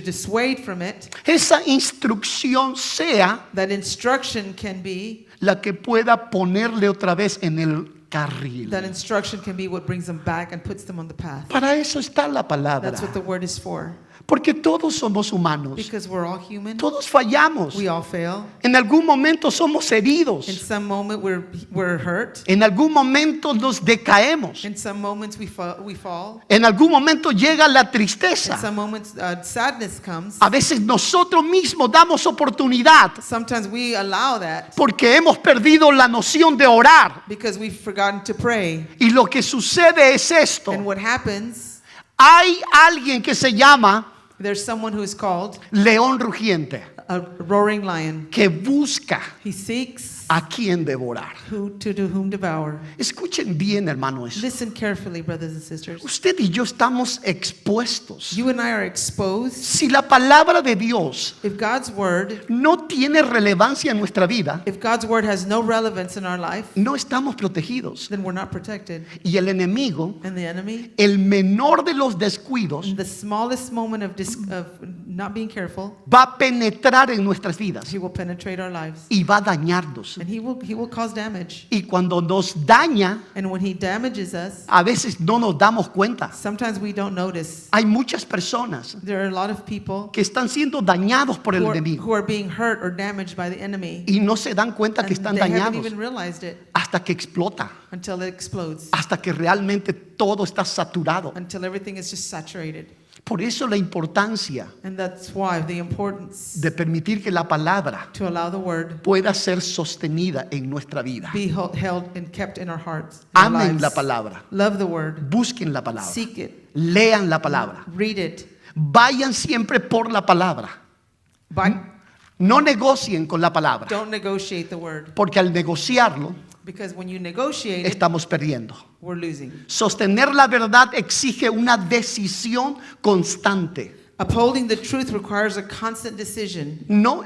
dissuade from it,
esa instrucción sea
that instruction can be
la que pueda ponerle otra vez en el carril.
that instruction can be what brings them back and puts them on the path.
Para eso está la palabra.
That's what the word is for.
Porque todos somos humanos.
Because we're all human.
Todos fallamos.
We all fail.
En algún momento somos
In
heridos.
some moment we're hurt.
En algún momento nos decaemos.
In some moments we fall.
En algún momento llega la
In
tristeza.
some moments sadness comes.
A veces nosotros mismos damos oportunidad
Sometimes we allow that
porque hemos perdido la noción de orar.
because we've forgotten to pray.
Y lo que sucede es esto.
And what happens,
Hay alguien que se llama
there's someone who is called
león rugiente
a roaring lion.
que busca
He seeks
a quien devorar.
to whom devour.
Escuchen bien, hermanos.
Listen carefully, brothers and sisters.
Usted y yo estamos expuestos.
You and I are exposed.
Si la palabra de Dios
If God's word,
no tiene relevancia en nuestra vida,
if God's word has no relevance in our life,
no estamos protegidos.
then we're not protected.
Y el enemigo,
And the enemy,
el menor de los descuidos,
in the smallest moment of not being careful,
va a penetrar en nuestras vidas
he will penetrate our lives.
y va a dañarnos.
And he will cause damage.
Y cuando nos daña,
And when he damages us,
a veces no nos damos cuenta.
sometimes we don't notice.
Hay muchas personas
There are a lot of people
que están siendo dañados por el enemigo
who are being hurt or damaged by the enemy.
y no se dan cuenta que
And
están
they haven't
dañados
even realized it
hasta que explota,
until it explodes,
hasta que realmente todo está saturado.
until everything is just saturated.
Por eso la importancia
And that's why the importance
de permitir que la palabra
to allow the word
pueda ser sostenida en nuestra vida.
be held and kept in our hearts. In our
Amen
lives.
la palabra,
Love the word.
busquen la palabra,
Seek it.
lean la palabra,
Read it.
vayan siempre por la palabra. No negocien con la palabra,
Don't negotiate the word.
porque al negociarlo
Because when you negotiate it,
estamos perdiendo.
we're losing.
Sostener la verdad exige una decisión constante.
Upholding the truth requires a constant decision.
No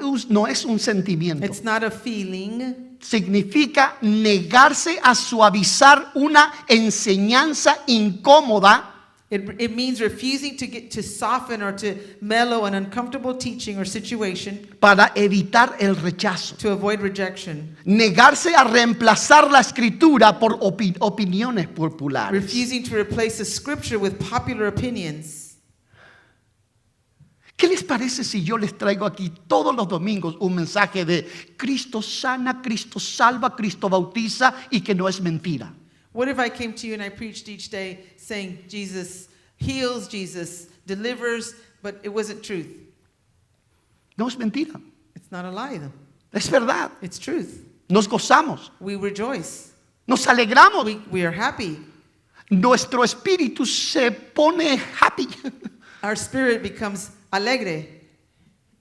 es un sentimiento.
It's not a feeling.
Significa negarse a suavizar una enseñanza incómoda
It means refusing to soften or to mellow an uncomfortable teaching or situation
para evitar el rechazo.
to avoid rejection.
Negarse a reemplazar la escritura por opiniones populares.
Refusing to replace the scripture with popular opinions.
¿Qué les parece si yo les traigo aquí todos los domingos un mensaje de Cristo sana, Cristo salva, Cristo bautiza y que no es mentira?
What if I came to you and I preached each day saying Jesus heals, Jesus delivers, but it wasn't truth?
No es mentira,
It's not a lie though.
es verdad.
It's truth.
Nos gozamos,
We rejoice.
nos alegramos.
We are happy.
Nuestro espíritu se pone happy
Our spirit becomes alegre.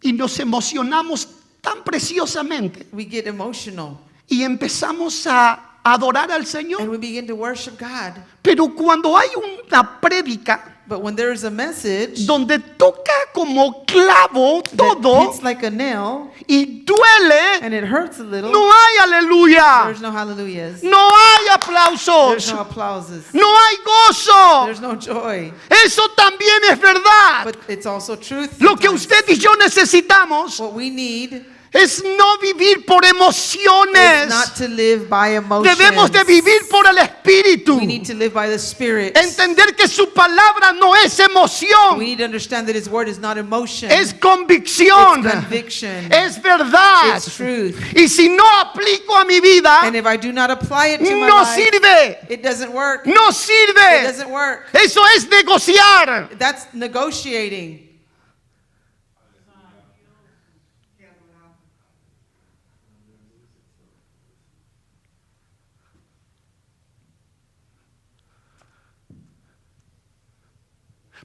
y nos emocionamos tan preciosamente
We get emotional
y empezamos a adorar al Señor.
and we begin to worship God.
Pero cuando hay una prédica
But when there is a message
donde toca como clavo
that
todo
hits like a nail
y duele,
and it hurts a little,
no hay aleluya,
there's no hallelujahs.
no hay
There's
aplausos,
no applauses.
no hay gozo.
There's no joy.
Eso también es verdad.
But it's also truth.
Lo que
sometimes.
usted y yo necesitamos
What we need
es no vivir por
is
emociones.
not to live by emotions.
Debemos de vivir por el Espíritu.
We need to live by the Spirit.
Entender que su palabra no es emoción,
We need to understand that His Word is not emotion.
es convicción,
It's conviction.
es verdad.
It's truth.
Y si no aplico a mi vida,
And if I do not apply it to my
no
life,
sirve,
it doesn't work.
no
It
sirve.
doesn't work.
Eso es negociar.
That's negotiating.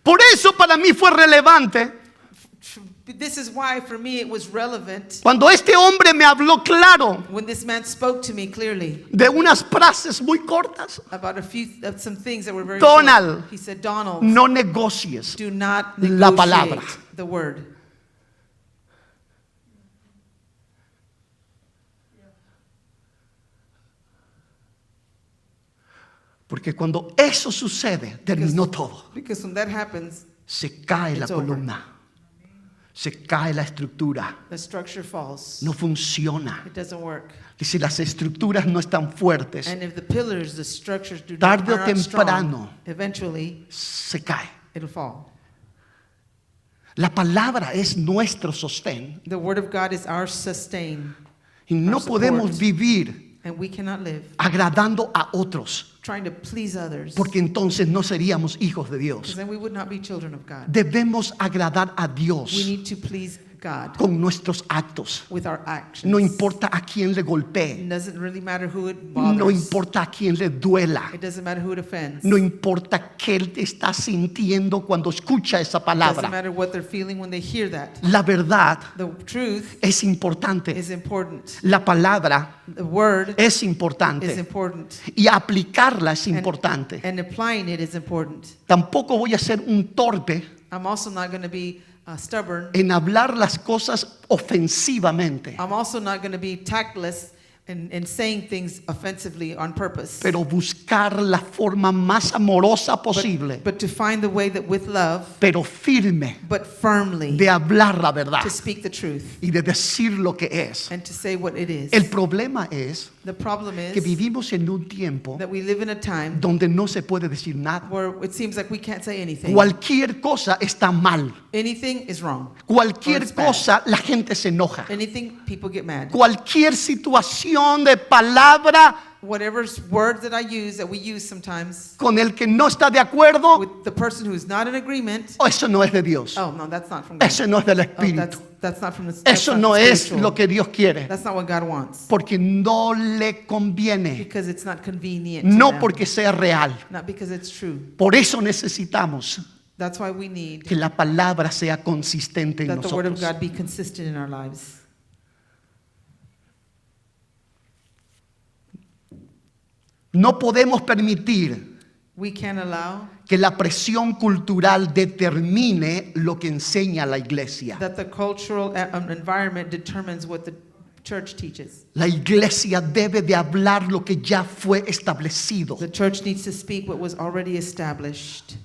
Por eso para mí fue relevante
This is why, for me, it was relevant
cuando este hombre me habló claro
when this man spoke to me clearly
de unas frases muy cortas.
about some things that were very
Donald,
short. He said, Donald,
No negocies
do not
la
negotiate
palabra.
the word.
Porque cuando eso sucede, terminó todo.
Because when that happens,
Se cae la
It's over.
columna, se cae la estructura,
the structure falls.
no funciona.
It doesn't work.
Y si las estructuras no están fuertes,
And if the pillars, the structures do not,
Tarde o
are not strong,
temprano.
eventually
se cae.
it'll fall.
La palabra es nuestro sostén
The word of God is our sustain,
y no
Our support.
podemos vivir
and we cannot live
agradando a otros,
trying to please others,
porque entonces no seríamos hijos de
because
Dios.
then we would not be children of God.
Debemos agradar a
We
Dios
need to please God
con nuestros actos.
with our actions.
No importa a quién le
It
golpee,
doesn't really matter who it bothers.
no importa a quién le duela,
It doesn't matter who it offends.
no importa qué él está sintiendo cuando escucha esa
It doesn't
palabra.
matter what they're feeling when they hear that.
La verdad
The truth
es importante,
is important.
la palabra
The word
es
is
importante
important.
y aplicarla es importante.
And applying it is important.
Tampoco voy a ser un torpe
I'm also not going to be stubborn.
en hablar las cosas ofensivamente.
I'm also not going to be tactless and saying things offensively on purpose.
pero buscar la forma más amorosa posible,
But to find the way that with love,
pero firme,
but firmly,
de hablar la verdad
to speak the truth
y de decir lo que es.
and to say what it is.
El problema es
The problem
que
is
vivimos en un tiempo
that we live in a time
donde no se puede decir nada.
where it seems like we can't say anything.
Cualquier cosa está mal.
Anything is wrong.
Cualquier
It's bad.
cosa la gente se enoja.
Anything, people get mad.
Cualquier situación de palabra
Whatever words that I use, that we use sometimes,
con el que no está de acuerdo,
with the person who's not in agreement.
eso no es de Dios.
Oh no, that's not from God.
Eso no es del
Oh,
Espíritu.
that's not from the. That's
Eso
not
no es
spiritual.
lo que Dios quiere.
That's not what God wants.
Porque no le conviene.
Because it's not convenient. To
No
them.
porque sea real.
Not because it's true.
Por eso necesitamos
That's why we need
que la palabra sea consistente en
that the word of
nosotros.
God be consistent in our lives.
No podemos permitir
We can't allow
que la presión cultural determine lo que enseña la iglesia.
that the cultural environment determines what the church teaches.
La iglesia debe de hablar lo que ya fue establecido
The church needs to speak what was already established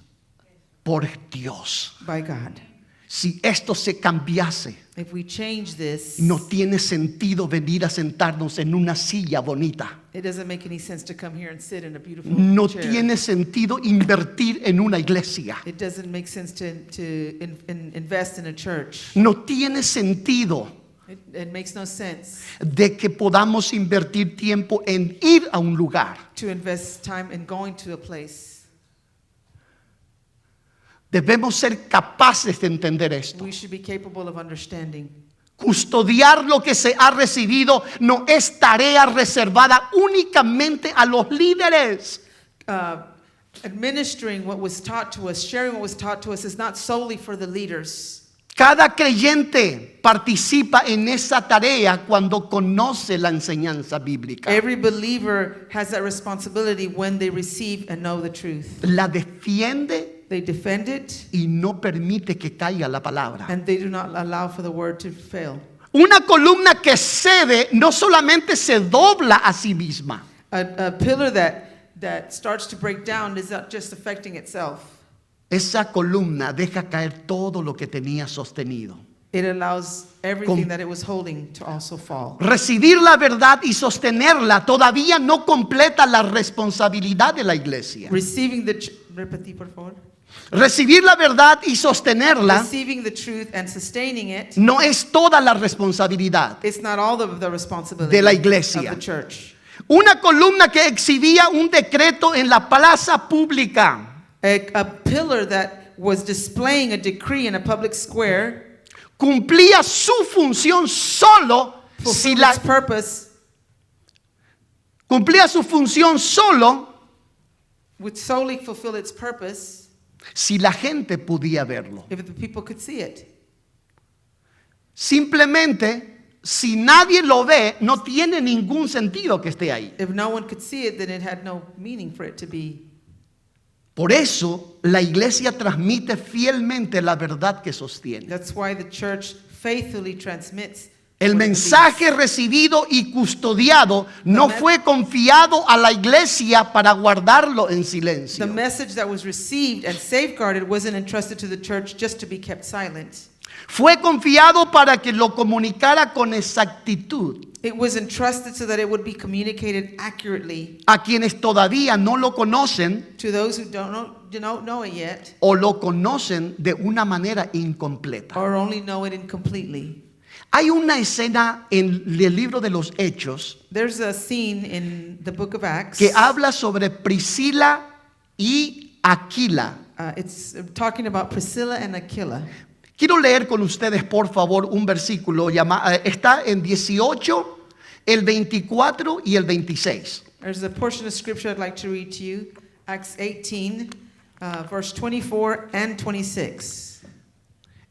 por Dios.
by God.
Si esto se cambiase,
If we change this,
no tiene sentido venir a sentarnos en una silla bonita.
it doesn't make any sense to come here and sit in a beautiful
No
chair.
tiene sentido invertir en una iglesia.
It doesn't make sense to invest in a church.
No tiene sentido
It makes no sense
de que podamos invertir tiempo en ir a un lugar.
to invest time in going to a place.
Debemos ser capaces de entender esto.
We should be capable of understanding.
Custodiar lo que se ha recibido no es tarea reservada únicamente a los líderes.
Administering what was taught to us, sharing what was taught to us, is not solely for the leaders.
Cada creyente participa en esa tarea cuando conoce la enseñanza bíblica.
Every believer has that responsibility when they receive and know the truth.
La defiende
They defend it
y no permite que caiga la palabra.
and they do not allow for the word to fail.
Una columna que cede no solamente se dobla a sí misma,
A pillar that starts to break down is not just affecting itself.
esa columna deja caer todo lo que tenía sostenido.
It allows everything
Com-
that it was holding to also fall.
Recibir la verdad y sostenerla todavía no completa la responsabilidad de la iglesia.
Receiving the repetí, por favor.
Recibir la verdad y sostenerla
Receiving the truth and sustaining it,
no es toda la responsabilidad.
it's not all the responsibility
De la iglesia.
of the church.
Una columna que exhibía un decreto en la plaza pública
A pillar that was displaying a decree in a public square
cumplía su función solo si
fulfilled
la
its purpose,
cumplía su función solo
would solely fulfill its purpose
si la gente podía verlo.
if the people could see it.
Simplemente, si nadie lo ve, no tiene ningún sentido que esté ahí.
If no one could see it, then it had no meaning for it to be.
Por eso, la iglesia transmite fielmente la verdad que sostiene.
That's why the church faithfully transmits
El
what it
mensaje
believes.
recibido y custodiado no fue confiado a la iglesia para guardarlo en
The
silencio.
message that was received and safeguarded wasn't entrusted to the church just to be kept silent.
Fue confiado para que lo comunicara con exactitud
It was entrusted so that it would be communicated accurately
a quienes todavía no lo conocen
to those who don't know it yet
o lo conocen de una manera incompleta.
or only know it incompletely.
Hay una escena en el libro de los Hechos
There's a scene in the book of Acts.
que habla sobre Priscila y Aquila.
It's talking about Priscilla and Aquila.
Quiero leer con ustedes, por favor, un versículo. Está en 18, el 24 y el 26.
There's a portion of scripture I'd like to read to you. Acts 18, verse 24 and 26.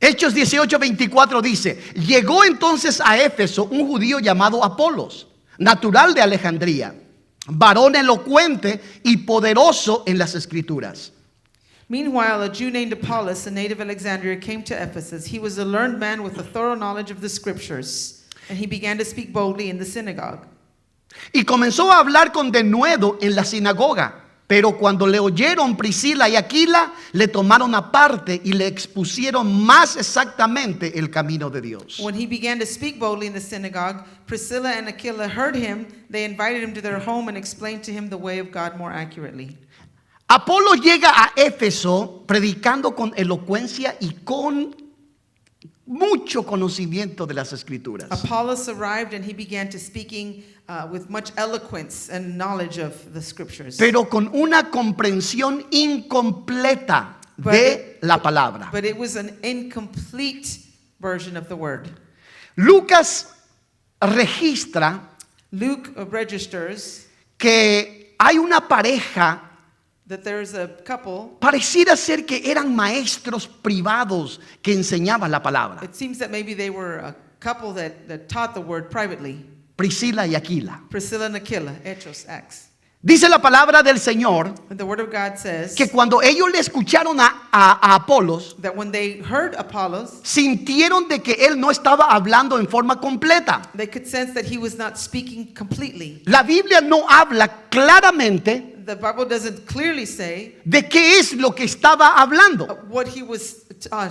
Hechos 18, 24 dice: llegó entonces a Éfeso un judío llamado Apolos, natural de Alejandría, varón elocuente y poderoso en las escrituras.
Meanwhile, a Jew named Apollos, a native of Alexandria, came to Ephesus. He was a learned man with a thorough knowledge of the scriptures, and he began to speak boldly in the synagogue.
Y comenzó a hablar con denuedo en la sinagoga. Pero cuando le oyeron Priscila y Aquila, le tomaron aparte y le expusieron más exactamente el camino de Dios.
When he began to speak boldly in the synagogue, Priscilla and Aquila heard him. They invited him to their home and explained to him the way of God more accurately.
Apolo llega a Éfeso predicando con elocuencia y con mucho conocimiento de las Escrituras.
Apollos arrived and he began to speaking with much eloquence and knowledge of the scriptures.
Pero con una comprensión incompleta de la palabra.
But it was an incomplete version of the word.
Lucas registra
Luke registers
que hay una pareja,
that there's a couple.
pareciera ser que eran maestros privados que enseñaban la palabra.
It seems that maybe they were a couple that taught the word privately.
Priscila y Aquila.
Priscilla and Aquila, Hechos, Acts.
Dice la palabra del Señor
And the word of God says
que cuando ellos le escucharon a Apolos,
that when they heard Apollos,
sintieron de que él no estaba hablando en forma completa.
they could sense that he was not speaking completely.
La Biblia no habla claramente
The Bible doesn't clearly say
de qué es lo que estaba hablando.
what he was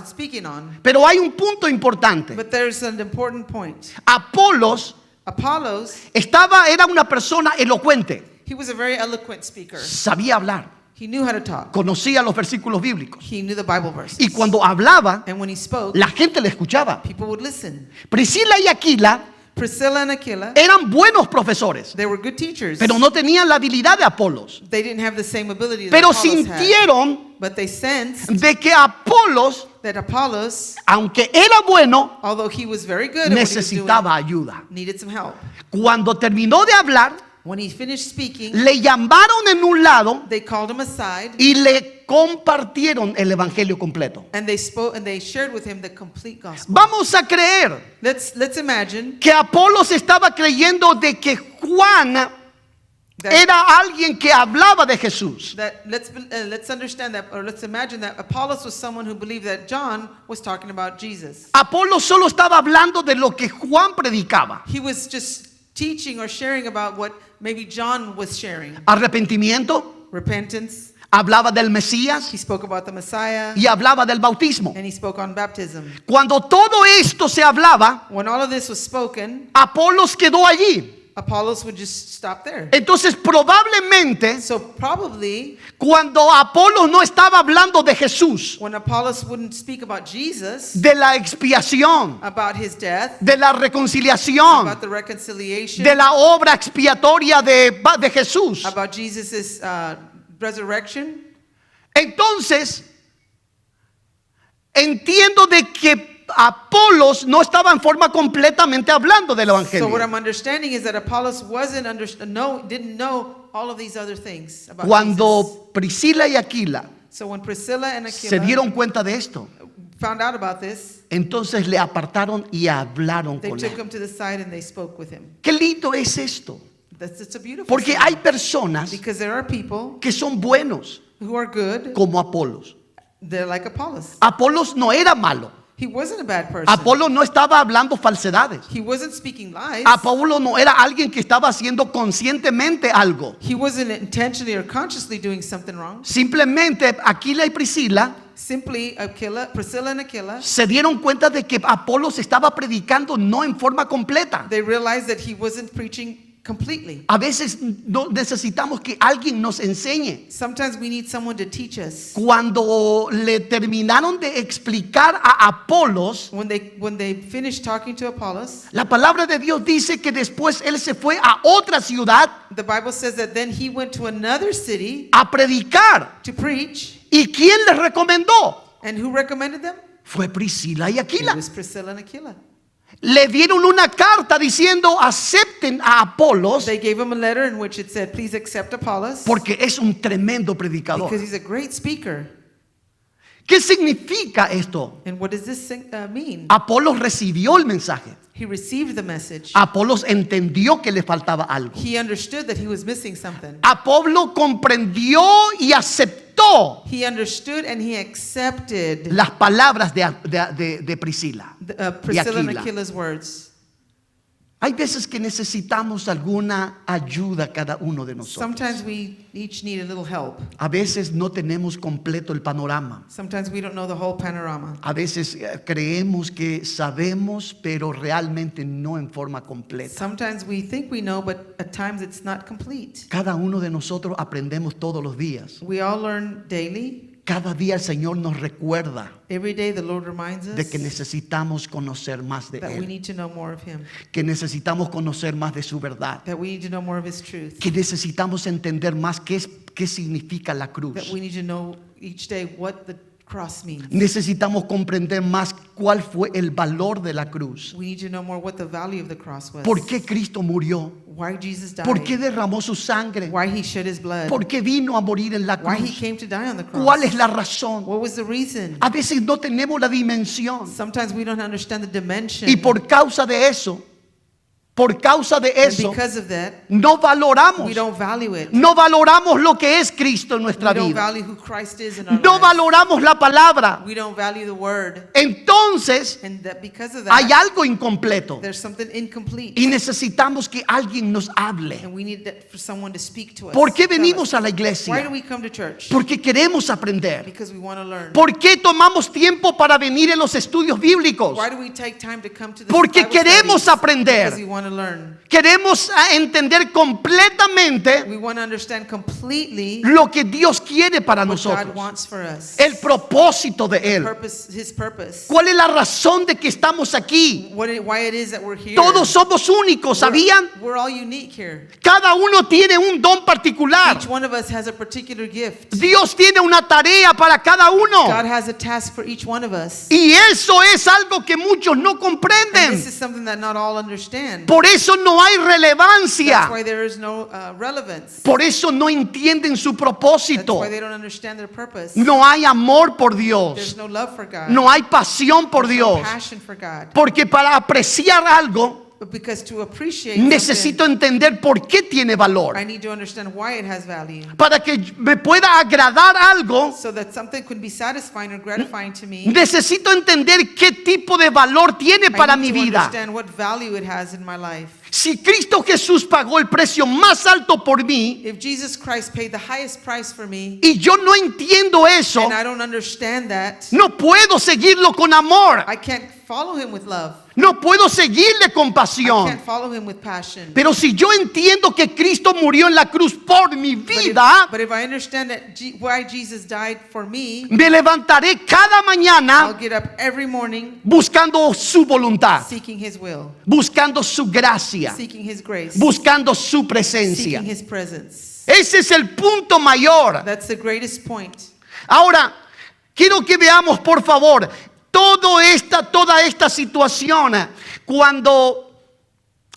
speaking on,
Pero hay un punto importante.
but there's an important point.
Apolos
Apollos,
era una persona elocuente,
he was a very eloquent speaker.
sabía hablar,
He knew how to talk.
conocía los versículos bíblicos.
He knew the Bible verses.
Y cuando hablaba,
And when he spoke,
la gente le escuchaba.
people would listen.
Priscila y Aquila
Priscilla and Aquila,
eran buenos profesores,
they were good teachers.
pero no tenían la habilidad de Apolos.
They didn't have the same ability that
Pero
Apollos had.
sintieron
But they sensed
de que Apolos,
that Apollos,
aunque era bueno,
although he was very good at what he was doing,
necesitaba ayuda.
needed some help.
Cuando terminó de hablar,
When he finished speaking,
le llamaron en un lado
they called him aside
y le compartieron el evangelio completo.
and they spoke and they shared with him the complete gospel.
Vamos a creer
Let's imagine
que Apolos estaba creyendo de que Juan
that,
era alguien que hablaba de Jesús.
let's understand that, or let's imagine that Apollos was someone who believed that John was talking about Jesus.
Apolos solo estaba hablando de lo que Juan predicaba.
He was just teaching or sharing about what maybe John was sharing.
Arrepentimiento,
Repentance.
hablaba del Mesías
He spoke about the Messiah
y hablaba del bautismo.
and he spoke on baptism.
Cuando todo esto se hablaba,
When all of this was spoken,
Apolos quedó allí.
Apollos would just stop there.
Entonces probablemente
So probably
cuando Apolos no estaba hablando de Jesús,
when Apollos wouldn't speak about Jesus,
de la expiación,
about his death,
de la reconciliación,
about the reconciliation,
de la obra expiatoria de Jesús,
about Jesus' resurrection,
entonces entiendo de que Apolos no estaba en forma completamente hablando del
so what
evangelio.
I'm understanding is that Apollos didn't know all of these other things about Jesus.
Cuando Priscila y Aquila
So when Priscilla and
se
Aquila
dieron cuenta de esto,
found out about this,
entonces le apartaron y hablaron
they
con
took
él.
him to the side and they spoke with him.
Qué lindo es esto,
It's a beautiful
porque
thing.
hay personas
Because there are people
que son buenos
who are good,
como Apolos.
they're like Apollos.
Apolos no era malo.
He wasn't a bad person.
Apolos no estaba hablando falsedades.
He wasn't speaking lies.
Apolo no era alguien que estaba haciendo conscientemente algo.
He wasn't intentionally or consciously doing something wrong.
Simplemente Aquila y Priscila
Simply Priscilla and Aquila,
se dieron cuenta de que Apolos estaba predicando no en forma completa.
they realized that he wasn't preaching completely.
A veces no necesitamos que alguien nos enseñe.
Sometimes we need someone to teach us.
Cuando le terminaron de explicar a Apolos,
When they finished talking to Apollos,
la palabra de Dios dice que después él se fue a otra ciudad
the Bible says that then he went to another city
a predicar.
to preach.
¿Y quién les recomendó?
And who recommended them?
Fue Priscila y
It
Aquila.
was Priscilla and Aquila.
Le dieron una carta diciendo acepten a Apolos
They gave him a letter in which it said, please accept Apollos
porque es un tremendo predicador.
because he's a great speaker.
¿Qué significa esto?
And what does this mean?
Apolos recibió el mensaje.
He received the message.
Apolos entendió que le faltaba algo.
He understood that he was missing something.
Apolo comprendió y aceptó
He understood and he accepted
las palabras de Priscila y
Priscilla and
Aquila.
Aquila's words.
Hay veces que necesitamos alguna ayuda cada uno de nosotros.
Sometimes we each need a little help.
A veces no tenemos completo el panorama.
Sometimes we don't know the whole panorama.
A veces creemos que sabemos, pero realmente no en forma completa.
Sometimes we think we know, but at times it's not complete.
Cada uno de nosotros aprendemos todos los días.
We all learn daily.
Cada día el Señor nos recuerda
Every day the Lord reminds us
de que necesitamos conocer más de
that we
Él,
need to know more of Him,
que necesitamos conocer más de su verdad,
that we need to know more of His truth,
que necesitamos entender más qué significa la
that
cruz.
we need to know each day what the cross means.
Necesitamos comprender más cuál fue el valor de la cruz.
We need to know more what the value of the cross was.
¿Por qué Cristo murió?
Why Jesus died.
¿Por qué derramó su sangre?
Why He shed His blood.
¿Por qué vino a morir en la
Why He
cruz?
came to die on the cross.
¿Cuál es la razón?
What was the reason?
A veces no tenemos la dimensión.
Sometimes we don't understand the dimension.
Y por causa de eso,
And because of that,
no valoramos.
we don't value it.
No valoramos lo que es Cristo en nuestra
We don't
vida.
value who Christ is in our
No
lives.
valoramos la palabra.
We don't value the word.
Entonces,
And that because of
hay
that,
algo incompleto.
there's something incomplete.
Y necesitamos que alguien nos hable.
And we need that for someone to speak to us.
¿Por qué
tell
venimos
us.
a la
Why do
iglesia?
we come to church?
Porque queremos aprender.
Because we want to learn.
¿Por qué tomamos tiempo para venir en los estudios bíblicos?
Why do we take time to come to the
Porque
Bible
queremos
studies?
aprender.
Because we want to learn.
Queremos entender completamente
We want to understand completely
lo que Dios quiere para
what God
nosotros.
wants for us.
El propósito de Él.
His purpose.
¿Cuál es la razón de que estamos aquí?
Why it is that we're here.
Todos somos únicos, ¿sabían?
We're all unique here.
Cada uno tiene un don particular.
Each one of us has a particular gift.
Dios tiene una tarea para cada
God
uno.
has a task for each one of us.
Y eso es algo que muchos no
And
comprenden.
this is something that not all understand.
Por eso no hay
That's
relevancia.
why there is no relevance.
Por eso no entienden su
That's
propósito.
why they don't understand their purpose.
No hay amor por
There's
Dios.
no love for God.
No hay pasión por
There's no
Dios.
passion for God.
Porque para apreciar algo,
But because to appreciate
necesito
something,
entender por qué tiene valor.
I need to understand why it has value.
Para que me pueda agradar algo,
So that something could be satisfying or gratifying to me,
necesito entender qué tipo de valor tiene para
I
mi
need to
vida.
understand what value it has in my life.
Si Cristo Jesús pagó el precio más alto por mí
If Jesus Christ paid the highest price for me,
y yo no entiendo eso,
and I don't understand that,
no puedo seguirlo con amor.
I can't follow him with love.
No puedo seguirle con
I
pasión.
can't follow him with passion.
Pero si yo entiendo que Cristo murió en la cruz por mi vida,
But if I understand that why Jesus died for me,
me levantaré cada
I'll
mañana
get up every morning
buscando su voluntad,
seeking his will,
buscando su gracia,
seeking his grace,
buscando su presencia.
seeking his presence.
Ese es el punto mayor.
That's the greatest point.
Ahora, quiero que veamos, por favor, toda esta situación. Cuando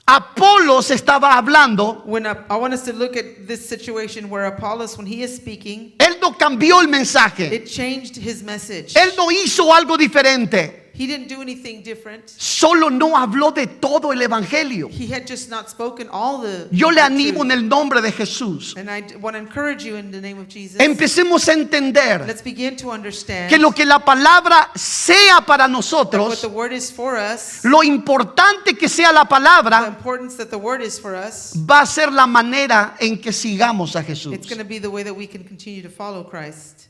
Apolos estaba hablando,
When I want us to look at this situation where Apollos, when he is speaking,
él no cambió el mensaje.
it changed his message.
Él no hizo algo diferente.
He didn't do anything different.
Solo no habló de todo el evangelio.
He had just not spoken all the
Yo le
the
animo
truth.
en el nombre de Jesús.
And I want to encourage you in the name of Jesus.
Empecemos a entender
Let's begin to understand
que lo que la palabra sea para
that what
nosotros,
the word is for us,
lo importante que sea la
the
palabra,
importance that the word is for us,
va a ser la manera en que sigamos a Jesús.
it's going to be the way that we can continue to follow Christ.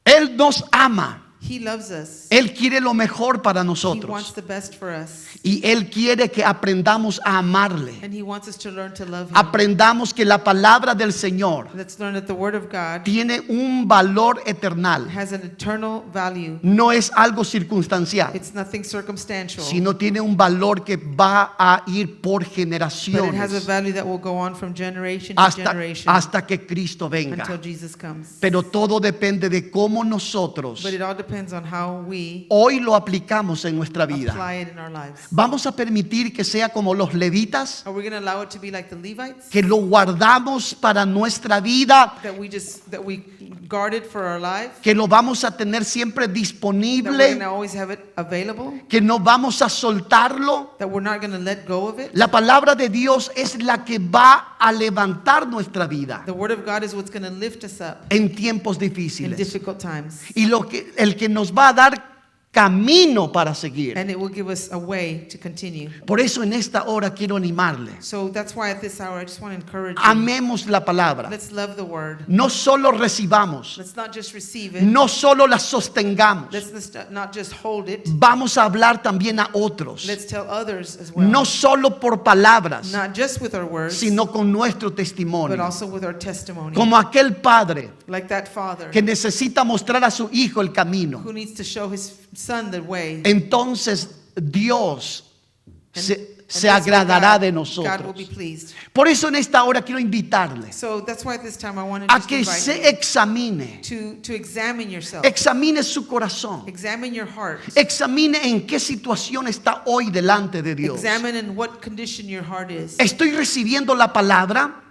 Él nos ama.
He loves us.
Él quiere lo mejor para
He wants
nosotros.
the best for us.
Y Él quiere que aprendamos a amarle.
And he wants us to learn to love him.
Aprendamos que la palabra del Señor
Let's learn that the word of God
tiene un valor eternal.
has an eternal value.
No es algo circunstancial,
It's nothing circumstantial,
sino tiene un valor que va a ir por
but it has a
generaciones
value that will go on from generation to generation
hasta que Cristo venga.
until Jesus comes.
Pero todo depende de cómo nosotros
But it all depends on how we
hoy lo aplicamos en nuestra vida.
apply it in our lives.
¿Vamos a permitir que sea como los levitas?
Are we going to allow it to be like the Levites?
Que lo guardamos para nuestra vida,
That we guard it for our life?
que lo vamos a tener siempre
That we're going
disponible,
to always have it available?
que no vamos a soltarlo.
That we're not going to let go of it?
La palabra de Dios es la que va a levantar nuestra vida
The word of God is what's going to lift us up
en tiempos
in
difíciles.
difficult times.
Y el que nos va a dar camino para seguir.
and it will give us a way to continue.
Por eso en esta hora quiero animarle.
So that's why at this hour I just want to encourage you.
Amemos la palabra.
Let's love the word.
No solo recibamos,
Let's not just receive it.
no solo la sostengamos.
Not just hold it.
Vamos a hablar también a otros.
Let's tell others as well.
No solo por palabras,
Not just with our words,
sino con nuestro
but
testimonio.
also with our testimony.
Como aquel padre
Like that father
que necesita mostrar a su hijo el camino.
who needs to show his son the way.
Entonces Dios se
this way
agradará de
God will
nosotros.
be pleased.
Por eso en esta hora quiero invitarle
So that's why at this time I want to
a
just
que
invite
se
you
examine,
to examine yourself.
examine su corazón,
Examine your heart.
examine en qué situación está hoy delante de Dios.
Examine in what condition your heart is.
¿Estoy recibiendo la palabra?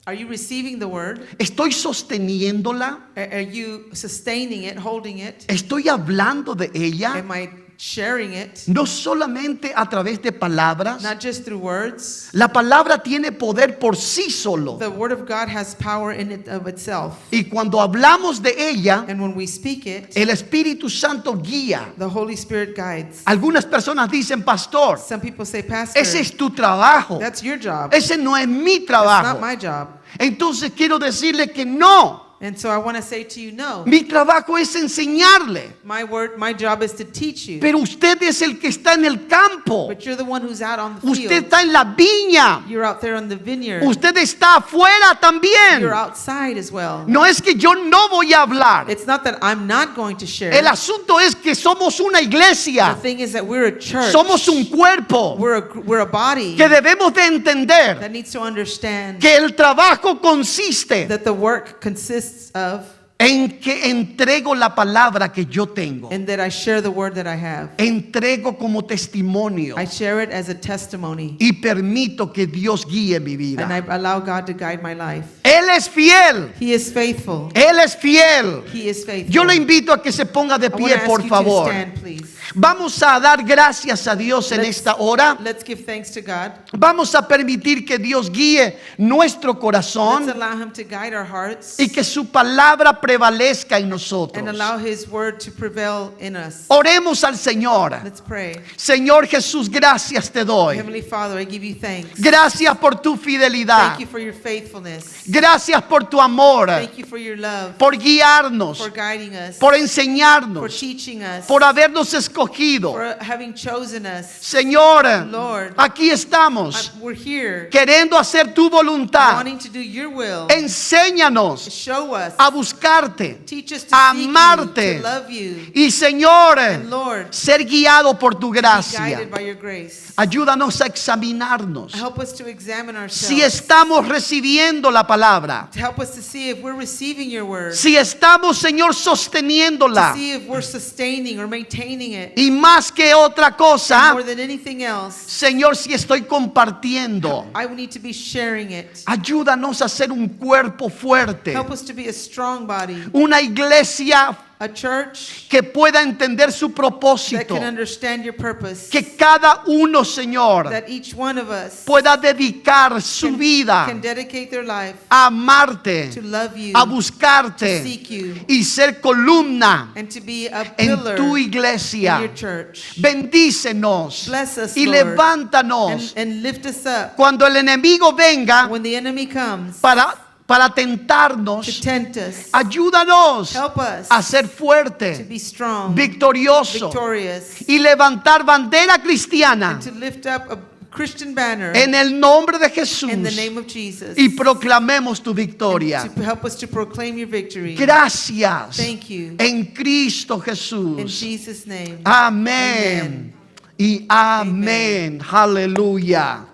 Are you receiving the word?
¿Estoy sosteniéndola?
Are you sustaining it, holding it?
¿Estoy hablando de ella?
Am I sharing it?
No solamente a través de palabras.
Not just through words.
La palabra tiene poder por sí solo.
The word of God has power in it of itself.
Y cuando hablamos de ella,
And when we speak it,
el Espíritu Santo guía.
the Holy Spirit guides.
Algunas personas dicen, pastor,
Some people say, Pastor,
ese es tu trabajo.
that's your job.
Ese no es mi
That's
trabajo.
not my job.
Entonces quiero decirle que no.
And so I want to say to you, no.
Mi trabajo es enseñarle.
My job is to teach you.
Pero usted es el que está en el campo.
But you're the one who's out on the
Usted
field.
está en la viña.
You're out there on the vineyard.
Usted está afuera también.
You're outside as well.
No es que yo no voy a hablar.
It's not that I'm not going to share.
El asunto es que somos una
The
iglesia.
thing is that we're a church.
Somos un cuerpo
We're a body
que debemos de entender
that needs to understand
que el trabajo consiste
that the work consists of,
en que entrego la palabra que yo tengo.
and that I share the word that I have.
Entrego como testimonio
I share it as a testimony,
y permito que Dios guíe mi
and I
vida.
allow God to guide my life.
Él es fiel.
He is faithful.
Él es fiel.
He is faithful.
Yo le invito a que se ponga de
I want
pie,
to
por
ask you
favor.
to stand, please.
Vamos a dar gracias a Dios en
Let's-
esta hora.
Let's give thanks to God.
Vamos a permitir que Dios guíe nuestro
Let's
corazón
allow Him to guide our hearts
y que su palabra prevalezca en
and
nosotros.
allow His word to prevail in us.
Oremos al Señor.
Let's pray.
Señor Jesús, gracias te doy.
Heavenly Father, I give you thanks.
Gracias por tu fidelidad.
Thank you for your faithfulness.
Gracias por tu amor.
Thank you for your love,
Por guiarnos.
for guiding us,
Por
for
enseñarnos.
teaching us,
Por habernos escogido.
for having chosen us.
Señor,
Lord,
aquí estamos
we're here
queriendo hacer tu voluntad.
wanting to do your will.
Enséñanos
Show us,
a buscarte
teach us to
a
seek
amarte.
you, to love you,
y, Señor,
and Lord,
ser guiado por tu
be
gracia.
guided by your grace.
Ayúdanos a examinarnos
Help us to examine ourselves.
si estamos recibiendo la palabra,
Help us to see if we're receiving your word.
si estamos, Señor,
To
sosteniéndola.
see if we're sustaining or maintaining it.
Y más que otra cosa,
More than anything else,
Señor, si estoy compartiendo,
I need to be sharing it.
ayúdanos a ser un cuerpo fuerte,
Help us to be a strong body,
una iglesia
a church
que pueda entender su
that
propósito,
can understand your purpose.
que cada uno, Señor,
That each one of us
pueda dedicar su vida
can dedicate their life
a amarte,
to love you,
a
to
buscarte
seek you,
y ser columna
and to be a
en
pillar
tu
in
iglesia.
your church.
Bendícenos
Bless us,
y
Lord,
levántanos
and lift us up
cuando el enemigo venga
when the enemy comes
para
to
tentarnos.
tempt us.
Ayúdanos
Help us
a ser
to
fuerte,
be strong,
victorioso
victorious,
y levantar bandera cristiana
and to lift up a Christian banner
en el nombre de Jesús
in the name of Jesus.
y proclamemos tu victoria.
To help us to proclaim your victory.
Gracias
Thank you.
en Cristo
In
Jesús.
Jesus' name.
Amén y amén. Aleluya.